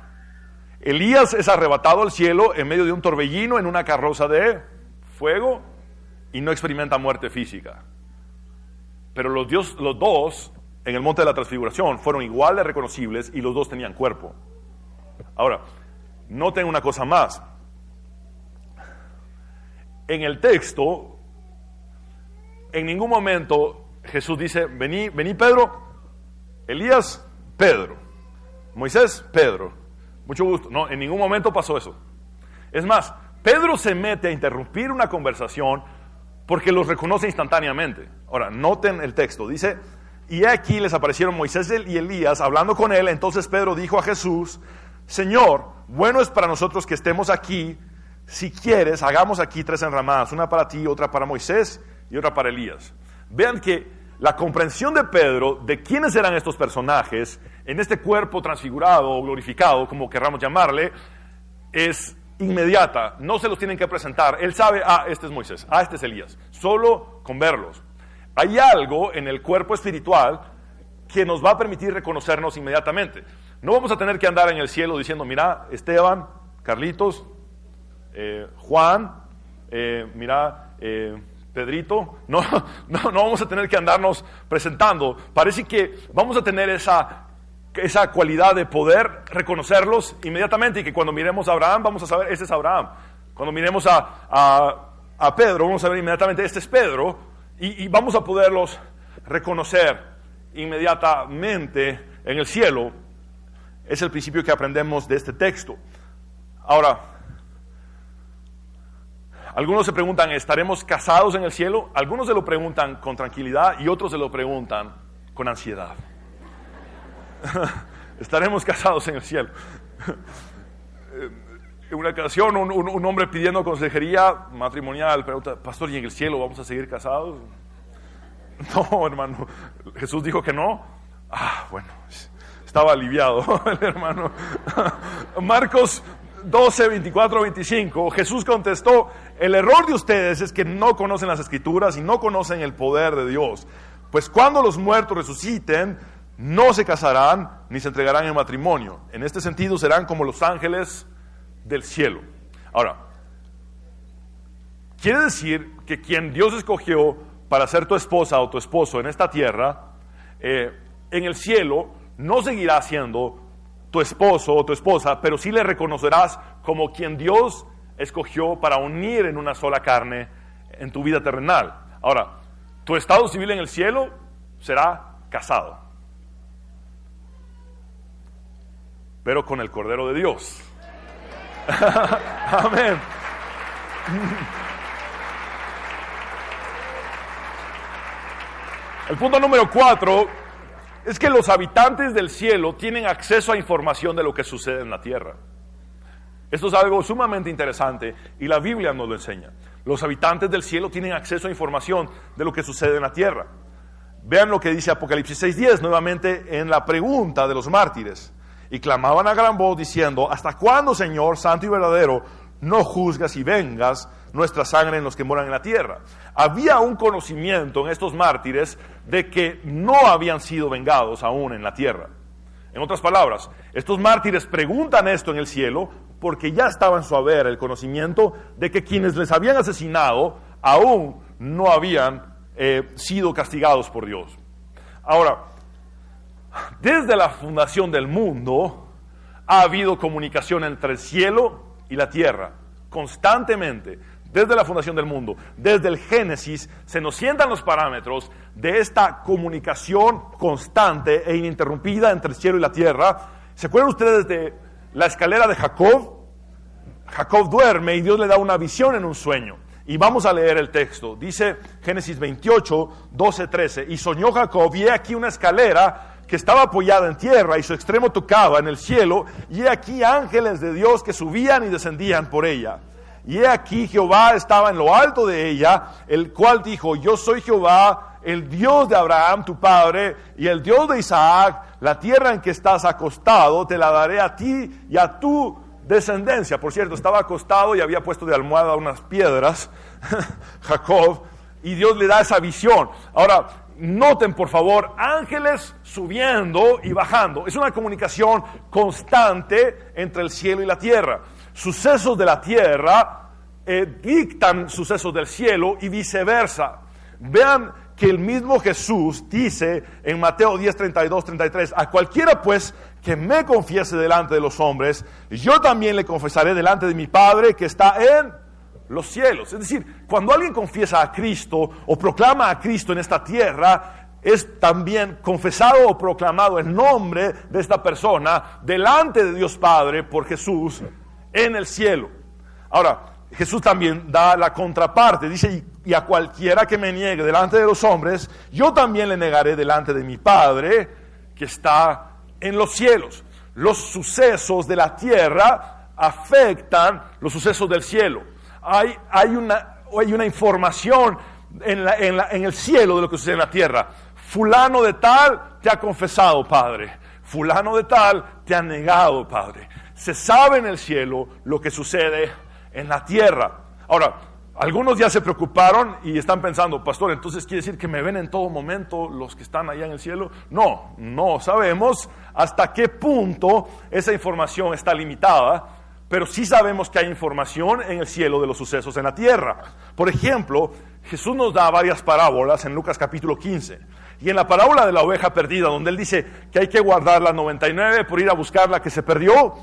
Elías es arrebatado al cielo en medio de un torbellino en una carroza de fuego y no experimenta muerte física. Pero los dos en el monte de la transfiguración fueron igual de reconocibles y los dos tenían cuerpo. Ahora, noten una cosa más. En el texto, en ningún momento Jesús dice: vení Pedro, Elías, Pedro, Moisés, Pedro. Mucho gusto. No, en ningún momento pasó eso. Es más, Pedro se mete a interrumpir una conversación porque los reconoce instantáneamente. Ahora, noten el texto. Dice: y aquí les aparecieron Moisés y Elías hablando con él. Entonces Pedro dijo a Jesús: Señor, bueno es para nosotros que estemos aquí. Si quieres, hagamos aquí 3 enramadas, una para ti, otra para Moisés y otra para Elías. Vean que la comprensión de Pedro de quiénes eran estos personajes en este cuerpo transfigurado o glorificado, como querramos llamarle, es inmediata. No se los tienen que presentar. Él sabe: este es Moisés, este es Elías, solo con verlos. Hay algo en el cuerpo espiritual que nos va a permitir reconocernos inmediatamente. No vamos a tener que andar en el cielo diciendo: mira, Esteban, Carlitos, Juan, mira, Pedrito. No vamos a tener que andarnos presentando. Parece que vamos a tener esa cualidad de poder reconocerlos inmediatamente, y que cuando miremos a Abraham vamos a saber: este es Abraham. Cuando miremos a Pedro vamos a ver inmediatamente: este es Pedro, y vamos a poderlos reconocer inmediatamente en el cielo. Es el principio que aprendemos de este texto. Ahora, algunos se preguntan: ¿estaremos casados en el cielo? Algunos se lo preguntan con tranquilidad y otros se lo preguntan con ansiedad. ¿Estaremos casados en el cielo? En una ocasión un hombre pidiendo consejería matrimonial pregunta: pastor, ¿y en el cielo vamos a seguir casados? No, hermano. Jesús dijo que no. Bueno, estaba aliviado el hermano. Marcos 12, 24, 25, Jesús contestó: el error de ustedes es que no conocen las Escrituras y no conocen el poder de Dios. Pues cuando los muertos resuciten, no se casarán ni se entregarán en matrimonio. En este sentido serán como los ángeles del cielo. Ahora, quiere decir que quien Dios escogió para ser tu esposa o tu esposo en esta tierra, en el cielo no seguirá siendo tu esposo o tu esposa, pero sí le reconocerás como quien Dios escogió para unir en una sola carne en tu vida terrenal. Ahora, tu estado civil en el cielo será casado, pero con el Cordero de Dios. Amén. El punto número 4 es que los habitantes del cielo tienen acceso a información de lo que sucede en la tierra. Esto es algo sumamente interesante y la Biblia nos lo enseña. Los habitantes del cielo tienen acceso a información de lo que sucede en la tierra. Vean lo que dice Apocalipsis 6:10, nuevamente en la pregunta de los mártires. Y clamaban a gran voz diciendo: ¿hasta cuándo, Señor, santo y verdadero, no juzgas y vengas nuestra sangre en los que moran en la tierra? Había un conocimiento en estos mártires de que no habían sido vengados aún en la tierra. En otras palabras, estos mártires preguntan esto en el cielo porque ya estaba en su haber el conocimiento de que quienes les habían asesinado aún no habían sido castigados por Dios. Ahora, desde la fundación del mundo ha habido comunicación entre el cielo y la tierra, constantemente, desde la fundación del mundo, desde el Génesis, se nos sientan los parámetros de esta comunicación constante e ininterrumpida entre el cielo y la tierra. ¿Se acuerdan ustedes de la escalera de Jacob? Jacob duerme y Dios le da una visión en un sueño. Y vamos a leer el texto. Dice Génesis 28, 12, 13. Y soñó Jacob, y he aquí una escalera que estaba apoyada en tierra, y su extremo tocaba en el cielo, y he aquí ángeles de Dios que subían y descendían por ella. Y he aquí Jehová estaba en lo alto de ella, el cual dijo: yo soy Jehová, el Dios de Abraham tu padre, y el Dios de Isaac. La tierra en que estás acostado te la daré a ti y a tu descendencia. Por cierto, estaba acostado y había puesto de almohada unas piedras, Jacob, y Dios le da esa visión. Ahora, noten por favor, ángeles subiendo y bajando. Es una comunicación constante entre el cielo y la tierra. Sucesos de la tierra dictan sucesos del cielo y viceversa. Vean que el mismo Jesús dice en Mateo 10, 32, 33, a cualquiera pues que me confiese delante de los hombres, yo también le confesaré delante de mi Padre que está en los cielos. Es decir, cuando alguien confiesa a Cristo o proclama a Cristo en esta tierra, es también confesado o proclamado el nombre de esta persona delante de Dios Padre por Jesús en el cielo. Ahora, Jesús también da la contraparte, dice: y a cualquiera que me niegue delante de los hombres, yo también le negaré delante de mi Padre que está en los cielos. Los sucesos de la tierra afectan los sucesos del cielo. Hay una información en el cielo de lo que sucede en la tierra. Fulano de tal te ha confesado, Padre. Fulano de tal te ha negado, Padre. Se sabe en el cielo lo que sucede en la tierra. Ahora, algunos ya se preocuparon y están pensando: pastor, entonces quiere decir que me ven en todo momento los que están allá en el cielo. No sabemos hasta qué punto esa información está limitada, pero sí sabemos que hay información en el cielo de los sucesos en la tierra. Por ejemplo, Jesús nos da varias parábolas en Lucas capítulo 15. Y en la parábola de la oveja perdida, donde Él dice que hay que guardar las 99 por ir a buscar la que se perdió,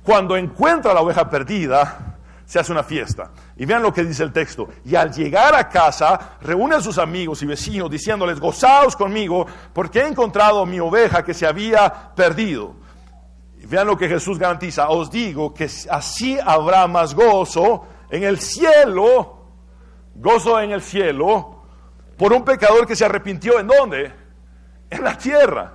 cuando encuentra la oveja perdida, se hace una fiesta. Y vean lo que dice el texto: y al llegar a casa, reúne a sus amigos y vecinos, diciéndoles: gozaos conmigo, porque he encontrado mi oveja que se había perdido. Y vean lo que Jesús garantiza: os digo que así habrá más gozo en el cielo, por un pecador que se arrepintió. ¿En dónde? En la tierra,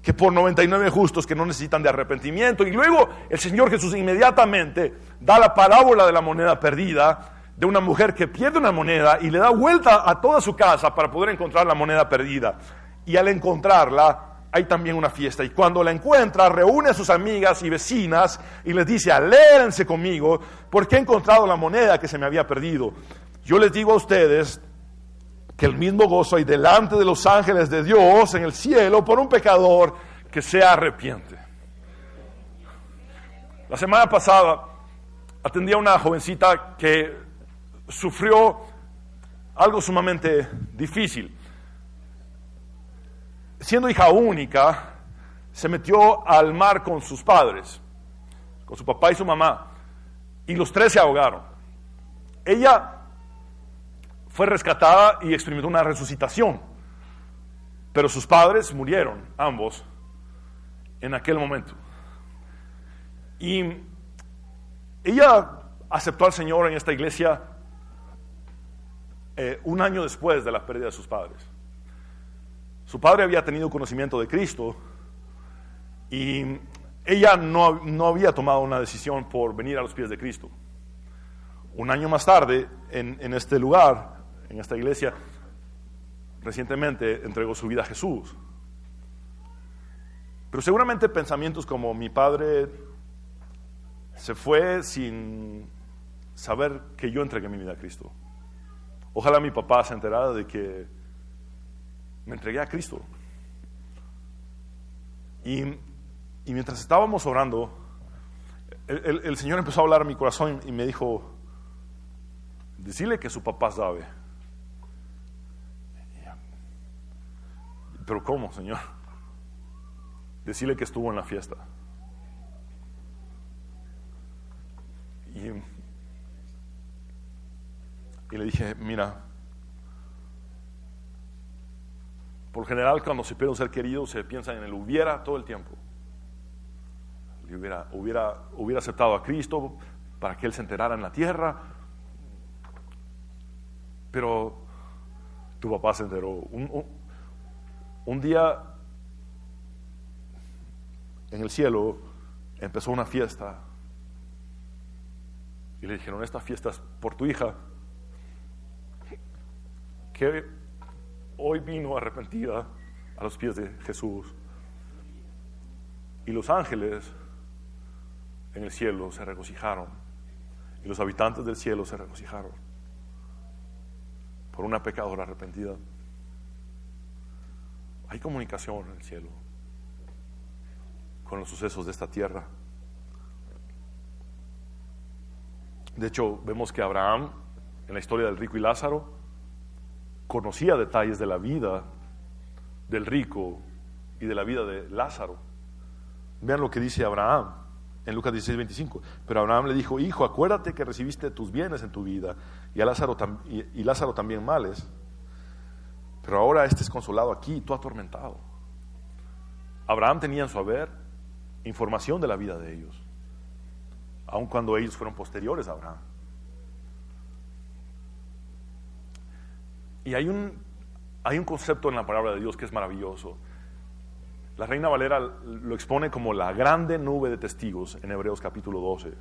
que por 99 justos que no necesitan de arrepentimiento. Y luego el Señor Jesús inmediatamente da la parábola de la moneda perdida, de una mujer que pierde una moneda y le da vuelta a toda su casa para poder encontrar la moneda perdida. Y al encontrarla, hay también una fiesta. Y cuando la encuentra, reúne a sus amigas y vecinas y les dice: alégrense conmigo, porque he encontrado la moneda que se me había perdido. Yo les digo a ustedes que el mismo gozo hay delante de los ángeles de Dios en el cielo por un pecador que se arrepiente. La semana pasada atendí a una jovencita que sufrió algo sumamente difícil. Siendo hija única, se metió al mar con sus padres, con su papá y su mamá, y los tres se ahogaron. Ella fue rescatada y experimentó una resucitación, pero sus padres murieron, ambos, en aquel momento. Y ella aceptó al Señor en esta iglesia un año después de la pérdida de sus padres. Su padre había tenido conocimiento de Cristo y ella no había tomado una decisión por venir a los pies de Cristo. Un año más tarde, en este lugar, en esta iglesia, recientemente entregó su vida a Jesús. Pero seguramente pensamientos como: mi padre se fue sin saber que yo entregué mi vida a Cristo. Ojalá mi papá se enterara de que me entregué a Cristo. Y mientras estábamos orando, el Señor empezó a hablar a mi corazón y me dijo: decirle que su papá sabe. ¿Pero cómo, Señor? Decirle que estuvo en la fiesta. Y le dije, mira, por lo general cuando se pierde un ser querido se piensa en el hubiera todo el tiempo. Hubiera aceptado a Cristo para que Él se enterara en la tierra, pero tu papá se enteró. Un día en el cielo empezó una fiesta y le dijeron, esta fiesta es por tu hija, que hoy vino arrepentida a los pies de Jesús. Y los ángeles en el cielo se regocijaron, y los habitantes del cielo se regocijaron por una pecadora arrepentida. Hay comunicación en el cielo con los sucesos de esta tierra. De hecho, vemos que Abraham, en la historia del rico y Lázaro, conocía detalles de la vida del rico y de la vida de Lázaro. Vean lo que dice Abraham en Lucas 16:25. Pero Abraham le dijo, hijo, acuérdate que recibiste tus bienes en tu vida y Lázaro también males, pero ahora este es consolado aquí y tú atormentado. Abraham tenía en su haber información de la vida de ellos, aun cuando ellos fueron posteriores a Abraham. Y hay un concepto en la palabra de Dios que es maravilloso. La Reina Valera lo expone como la grande nube de testigos en Hebreos capítulo 12.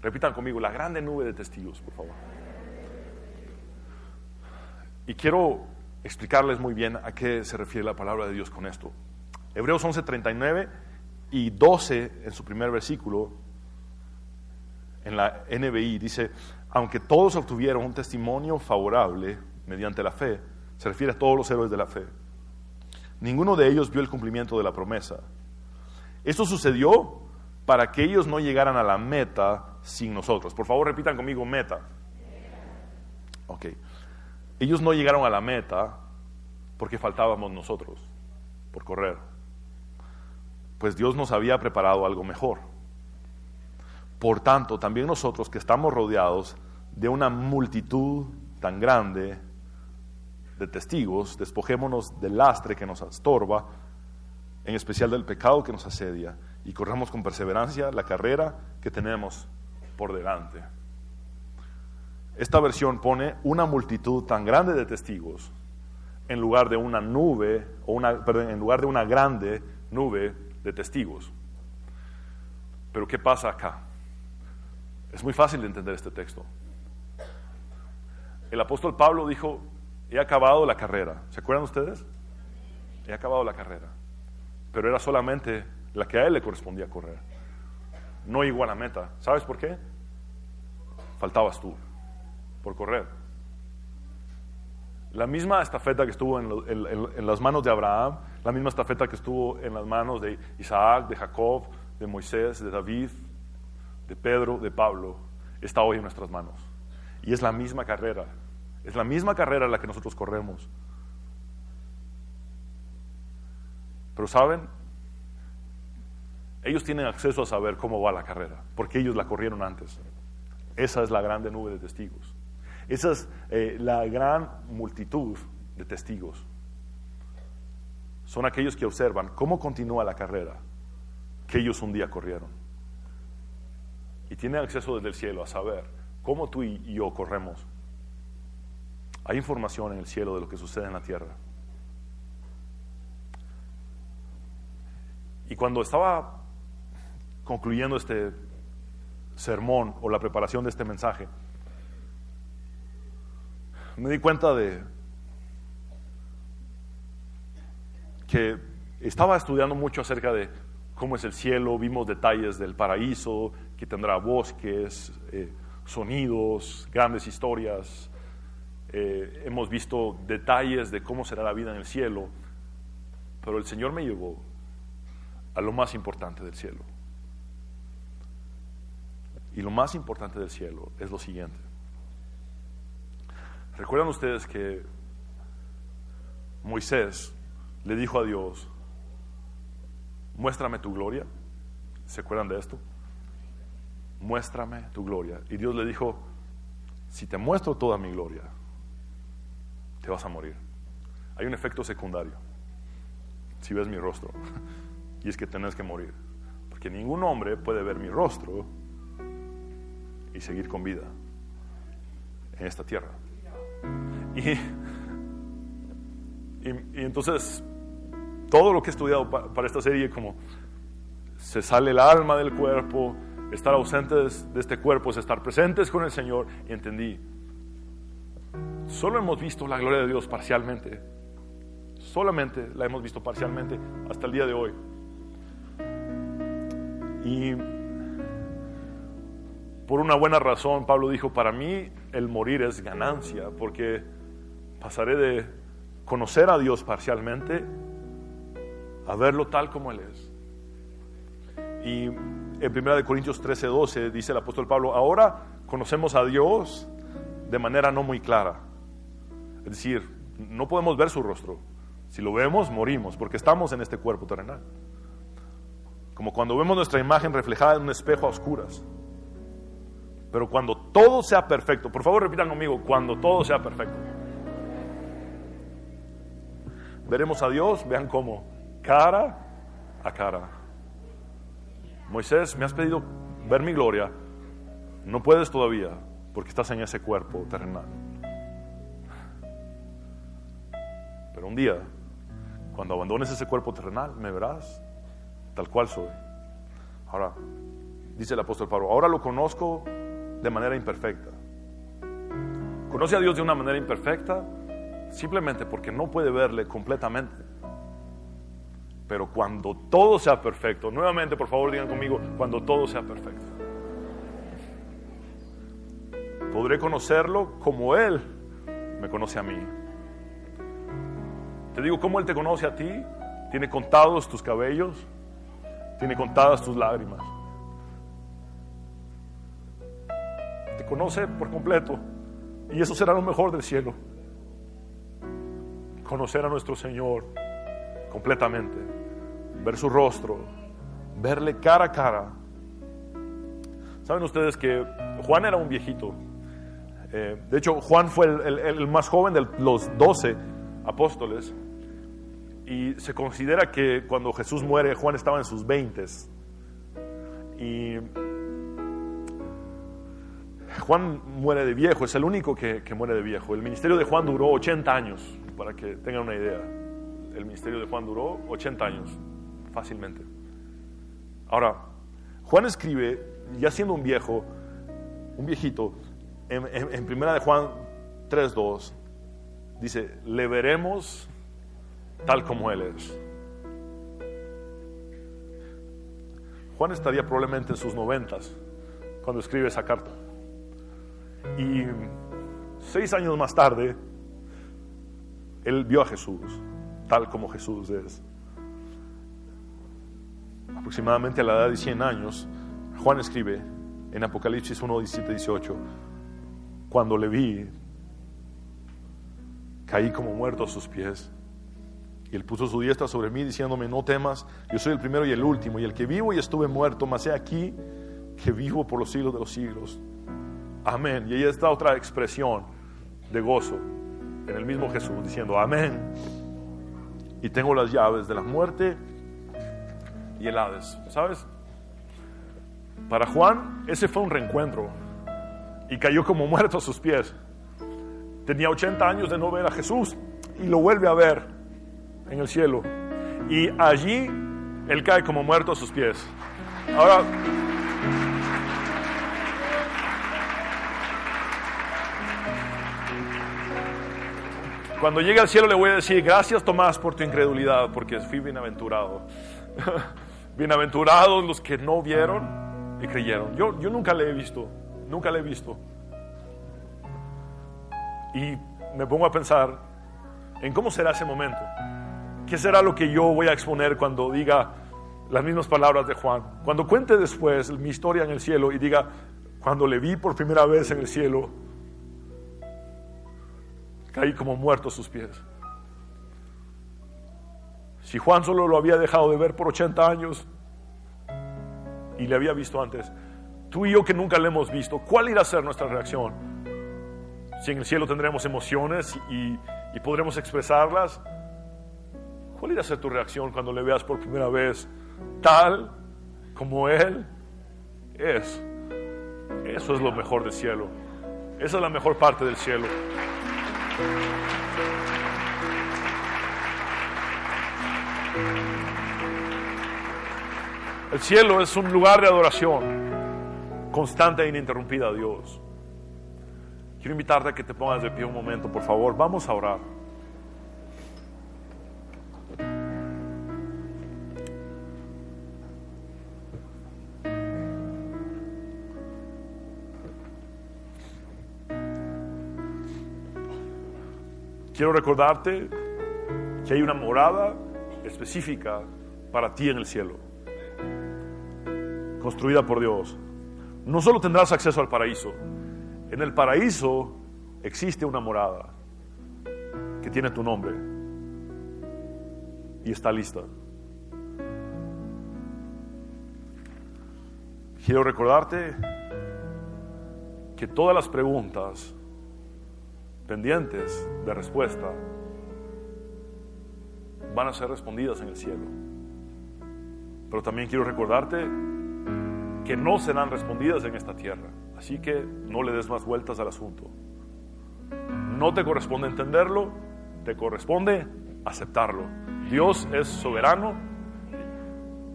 Repitan conmigo, la grande nube de testigos, por favor. Y quiero explicarles muy bien a qué se refiere la palabra de Dios con esto. Hebreos 11:39 y 12 en su primer versículo, en la NBI, dice, aunque todos obtuvieron un testimonio favorable mediante la fe, se refiere a todos los héroes de la fe, ninguno de ellos vio el cumplimiento de la promesa. Esto sucedió para que ellos no llegaran a la meta sin nosotros. Por favor, repitan conmigo, meta. Ok. Ellos no llegaron a la meta porque faltábamos nosotros por correr, pues Dios nos había preparado algo mejor. Por tanto, también nosotros que estamos rodeados de una multitud tan grande de testigos, despojémonos del lastre que nos estorba, en especial del pecado que nos asedia, y corramos con perseverancia la carrera que tenemos por delante. Esta versión pone una multitud tan grande de testigos en lugar de una nube, en lugar de una grande nube de testigos. Pero ¿qué pasa acá? Es muy fácil de entender este texto. El apóstol Pablo dijo, he acabado la carrera. ¿Se acuerdan ustedes? He acabado la carrera. Pero era solamente la que a él le correspondía correr. No llegó a la meta. ¿Sabes por qué? Faltabas tú por correr. La misma estafeta que estuvo en las manos de Abraham, la misma estafeta que estuvo en las manos de Isaac, de Jacob, de Moisés, de David, de Pedro, de Pablo, está hoy en nuestras manos. Y es la misma carrera. Es la misma carrera la que nosotros corremos. Pero ¿saben? Ellos tienen acceso a saber cómo va la carrera, porque ellos la corrieron antes. Esa es la grande nube de testigos. Esa es la gran multitud de testigos. Son aquellos que observan cómo continúa la carrera que ellos un día corrieron. Y tienen acceso desde el cielo a saber cómo tú y yo corremos. Hay información en el cielo de lo que sucede en la tierra. Y cuando estaba concluyendo este sermón o la preparación de este mensaje, me di cuenta de que estaba estudiando mucho acerca de cómo es el cielo. Vimos detalles del paraíso, que tendrá bosques, sonidos, grandes historias. Hemos visto detalles de cómo será la vida en el cielo, pero el Señor me llevó a lo más importante del cielo. Y lo más importante del cielo es lo siguiente: ¿Recuerdan ustedes que Moisés le dijo a Dios, muéstrame tu gloria? ¿Se acuerdan de esto? Muéstrame tu gloria. Y Dios le dijo, si te muestro toda mi gloria, te vas a morir. Hay un efecto secundario si ves mi rostro, y es que tenés que morir, porque ningún hombre puede ver mi rostro y seguir con vida en esta tierra. Y entonces todo lo que he estudiado para esta serie, como se sale el alma del cuerpo, estar ausentes de este cuerpo es estar presentes con el Señor, y entendí, solo hemos visto la gloria de Dios parcialmente, solamente la hemos visto parcialmente hasta el día de hoy. Y por una buena razón Pablo dijo, para mí el morir es ganancia, porque pasaré de conocer a Dios parcialmente a verlo tal como Él es. Y en 1 Corintios 13:12 dice el apóstol Pablo, ahora conocemos a Dios de manera no muy clara. Es decir, no podemos ver su rostro. Si lo vemos, morimos, porque estamos en este cuerpo terrenal. Como cuando vemos nuestra imagen reflejada en un espejo a oscuras. Pero cuando todo sea perfecto, por favor repitan conmigo, cuando todo sea perfecto, veremos a Dios, vean cómo, cara a cara. Moisés, me has pedido ver mi gloria, no puedes todavía, porque estás en ese cuerpo terrenal. Pero un día, cuando abandones ese cuerpo terrenal, me verás tal cual soy. Ahora, dice el apóstol Pablo, ahora lo conozco de manera imperfecta. Conoce a Dios de una manera imperfecta simplemente porque no puede verle completamente. Pero cuando todo sea perfecto, nuevamente por favor digan conmigo, cuando todo sea perfecto, podré conocerlo como Él me conoce a mí. Te digo, ¿cómo Él te conoce a ti? Tiene contados tus cabellos, tiene contadas tus lágrimas. Te conoce por completo, y eso será lo mejor del cielo. Conocer a nuestro Señor completamente, ver su rostro, verle cara a cara. Saben ustedes que Juan era un viejito. De hecho, Juan fue el más joven de los 12 apóstoles, y se considera que cuando Jesús muere, Juan estaba en sus 20s. Y Juan muere de viejo, es el único que muere de viejo. El ministerio de Juan duró 80 años, para que tengan una idea. El ministerio de Juan duró 80 años, fácilmente. Ahora, Juan escribe, ya siendo un viejito, en primera de Juan 3:2, dice, le veremos tal como Él es. Juan estaría probablemente en sus 90s cuando escribe esa carta. Y 6 años más tarde, él vio a Jesús tal como Jesús es. Aproximadamente a la edad de 100 años, Juan escribe en Apocalipsis 1:17-18, cuando le vi, caí como muerto a sus pies, y Él puso su diestra sobre mí, diciéndome, no temas, yo soy el primero y el último, y el que vivo y estuve muerto, mas he aquí que vivo por los siglos de los siglos. Amén. Y ahí está otra expresión de gozo en el mismo Jesús, diciendo amén. Y tengo las llaves de la muerte y el Hades. ¿Sabes? Para Juan ese fue un reencuentro, y cayó como muerto a sus pies. Tenía 80 años de no ver a Jesús, y lo vuelve a ver en el cielo, y allí él cae como muerto a sus pies. Ahora, cuando llegue al cielo le voy a decir, gracias Tomás por tu incredulidad, porque fui bienaventurado. Bienaventurados los que no vieron y creyeron. Yo nunca le he visto, y me pongo a pensar en cómo será ese momento. ¿Qué será lo que yo voy a exponer cuando diga las mismas palabras de Juan? Cuando cuente después mi historia en el cielo y diga, cuando le vi por primera vez en el cielo, caí como muerto a sus pies. Si Juan solo lo había dejado de ver por 80 años y le había visto antes, tú y yo que nunca le hemos visto, ¿cuál irá a ser nuestra reacción? Si en el cielo tendremos emociones y podremos expresarlas, ¿cuál irá a ser tu reacción cuando le veas por primera vez tal como Él es? Eso es lo mejor del cielo. Esa es la mejor parte del cielo. El cielo es un lugar de adoración constante e ininterrumpida a Dios. Quiero invitarte a que te pongas de pie un momento, por favor. Vamos a orar. Quiero recordarte que hay una morada específica para ti en el cielo, construida por Dios. No solo tendrás acceso al paraíso, en el paraíso existe una morada que tiene tu nombre y está lista. Quiero recordarte que todas las preguntas pendientes de respuesta van a ser respondidas en el cielo. Pero también quiero recordarte que no serán respondidas en esta tierra. Así que no le des más vueltas al asunto. No te corresponde entenderlo, te corresponde aceptarlo. Dios es soberano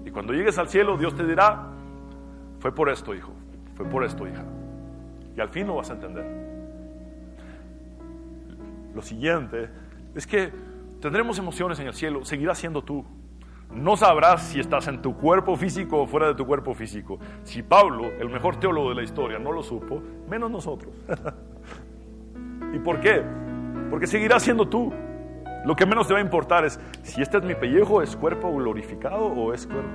y cuando llegues al cielo Dios te dirá: fue por esto, hijo, fue por esto, hija. Y al fin lo vas a entender. Lo siguiente es que tendremos emociones en el cielo, seguirás siendo tú. No sabrás si estás en tu cuerpo físico o fuera de tu cuerpo físico. Si Pablo, el mejor teólogo de la historia, no lo supo, menos nosotros. ¿Y por qué? Porque seguirás siendo tú. Lo que menos te va a importar es si este es mi pellejo, ¿es cuerpo glorificado o es cuerpo?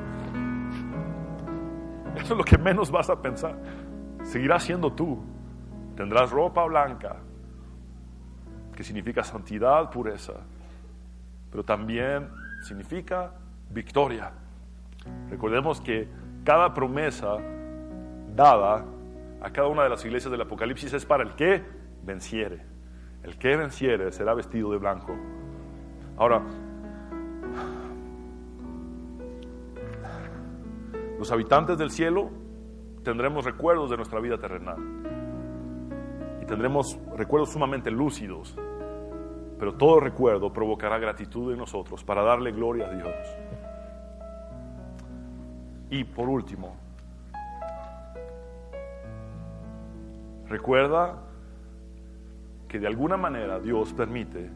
Eso es lo que menos vas a pensar. Seguirás siendo tú. Tendrás ropa blanca, que significa santidad, pureza, pero también significa victoria. Recordemos que cada promesa dada a cada una de las iglesias del Apocalipsis es para el que venciere. El que venciere será vestido de blanco. Ahora, los habitantes del cielo tendremos recuerdos de nuestra vida terrenal y tendremos recuerdos sumamente lúcidos. Pero todo recuerdo provocará gratitud en nosotros para darle gloria a Dios. Y por último, recuerda que de alguna manera Dios permite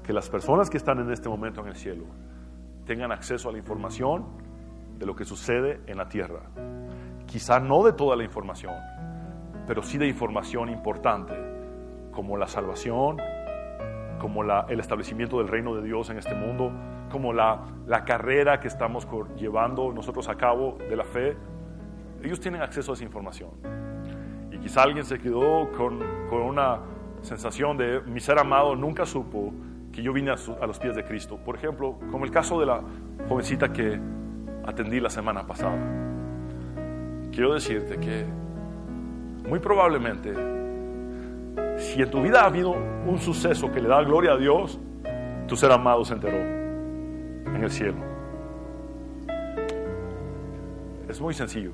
que las personas que están en este momento en el cielo tengan acceso a la información de lo que sucede en la tierra. Quizá no de toda la información, pero sí de información importante, como la salvación, como el establecimiento del reino de Dios en este mundo, como la carrera que estamos llevando nosotros a cabo de la fe. Ellos tienen acceso a esa información. Y quizá alguien se quedó con una sensación de: mi ser amado nunca supo que yo vine a los pies de Cristo. Por ejemplo, como el caso de la jovencita que atendí la semana pasada. Quiero decirte que muy probablemente, si en tu vida ha habido un suceso que le da gloria a Dios, tu ser amado se enteró en el cielo. Es muy sencillo.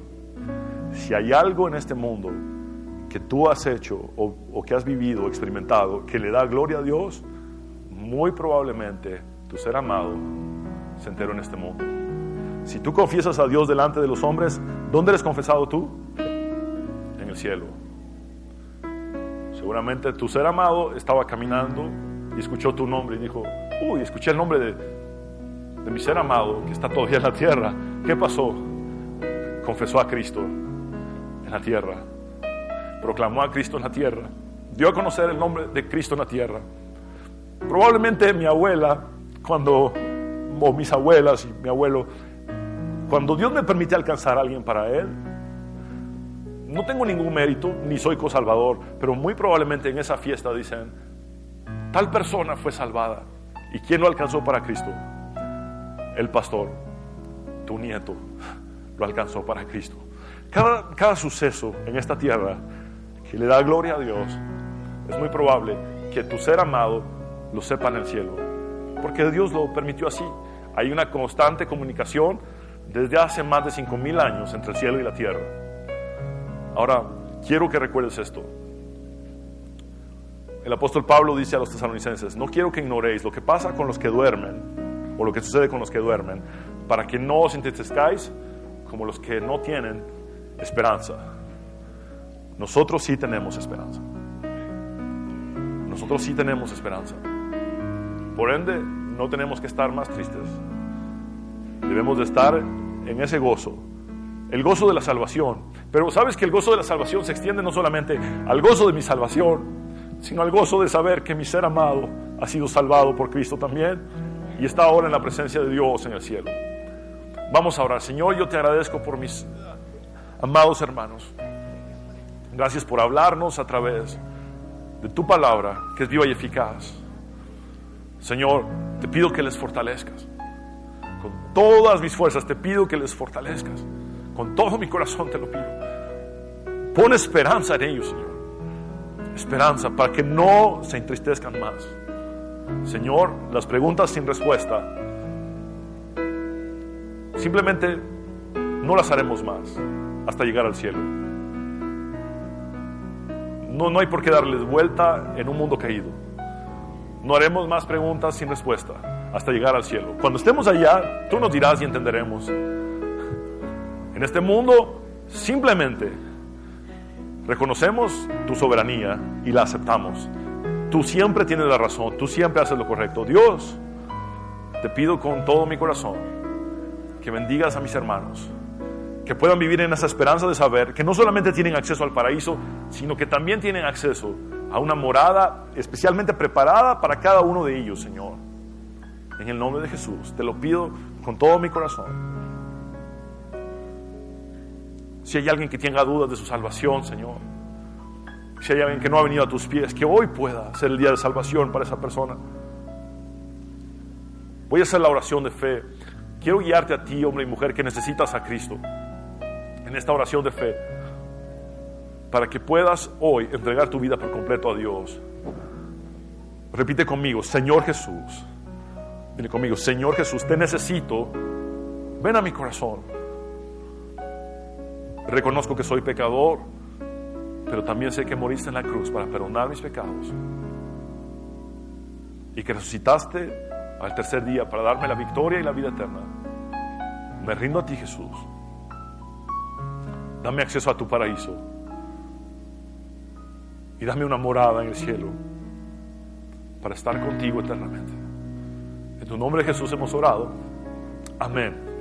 Si hay algo en este mundo que tú has hecho o que has vivido o experimentado que le da gloria a Dios, muy probablemente tu ser amado se enteró en este mundo. Si tú confiesas a Dios delante de los hombres, ¿dónde eres confesado tú? En el cielo. Seguramente tu ser amado estaba caminando y escuchó tu nombre y dijo: uy, escuché el nombre de mi ser amado que está todavía en la tierra. ¿Qué pasó? Confesó a Cristo en la tierra, proclamó a Cristo en la tierra, dio a conocer el nombre de Cristo en la tierra. Probablemente mi abuela, o mis abuelas y mi abuelo, cuando Dios me permite alcanzar a alguien para Él, no tengo ningún mérito, ni soy cosalvador, pero muy probablemente en esa fiesta dicen: Tal persona fue salvada. ¿Y quién lo alcanzó para Cristo? El pastor, tu nieto, lo alcanzó para Cristo. Cada suceso en esta tierra que le da gloria a Dios, es muy probable que tu ser amado lo sepa en el cielo, porque Dios lo permitió así. Hay una constante comunicación desde hace más de 5,000 años entre el cielo y la tierra. Ahora, quiero que recuerdes esto. El apóstol Pablo dice a los tesalonicenses: no quiero que ignoréis lo que pasa con los que duermen, o lo que sucede con los que duermen, para que no os entristezcáis como los que no tienen esperanza. Nosotros sí tenemos esperanza. Nosotros sí tenemos esperanza. Por ende, no tenemos que estar más tristes. Debemos de estar en ese gozo, el gozo de la salvación. Pero sabes que el gozo de la salvación se extiende no solamente al gozo de mi salvación, sino al gozo de saber que mi ser amado ha sido salvado por Cristo también y está ahora en la presencia de Dios en el cielo. Vamos a orar. Señor, yo te agradezco por mis amados hermanos. Gracias por hablarnos a través de tu palabra, que es viva y eficaz. Señor, te pido que les fortalezcas. Con todas mis fuerzas te pido que les fortalezcas. Con todo mi corazón te lo pido. Pon esperanza en ellos, Señor. Esperanza para que no se entristezcan más. Señor, las preguntas sin respuesta simplemente no las haremos más hasta llegar al cielo. No hay por qué darles vuelta en un mundo caído. No haremos más preguntas sin respuesta hasta llegar al cielo. Cuando estemos allá, tú nos dirás y entenderemos. En este mundo, simplemente reconocemos tu soberanía y la aceptamos. Tú siempre tienes la razón, tú siempre haces lo correcto. Dios, te pido con todo mi corazón que bendigas a mis hermanos, que puedan vivir en esa esperanza de saber que no solamente tienen acceso al paraíso, sino que también tienen acceso a una morada especialmente preparada para cada uno de ellos, Señor. En el nombre de Jesús, te lo pido con todo mi corazón. Si hay alguien que tenga dudas de su salvación, Señor, si hay alguien que no ha venido a tus pies, que hoy pueda ser el día de salvación para esa persona. Voy a hacer la oración de fe. Quiero guiarte a ti, hombre y mujer, que necesitas a Cristo, en esta oración de fe, para que puedas hoy entregar tu vida por completo a Dios. Repite conmigo: Señor Jesús. Dile conmigo: Señor Jesús, te necesito. Ven a mi corazón. Reconozco que soy pecador, pero también sé que moriste en la cruz para perdonar mis pecados y que resucitaste al tercer día para darme la victoria y la vida eterna. Me rindo a ti, Jesús. Dame acceso a tu paraíso y dame una morada en el cielo para estar contigo eternamente. En tu nombre, Jesús, hemos orado. Amén.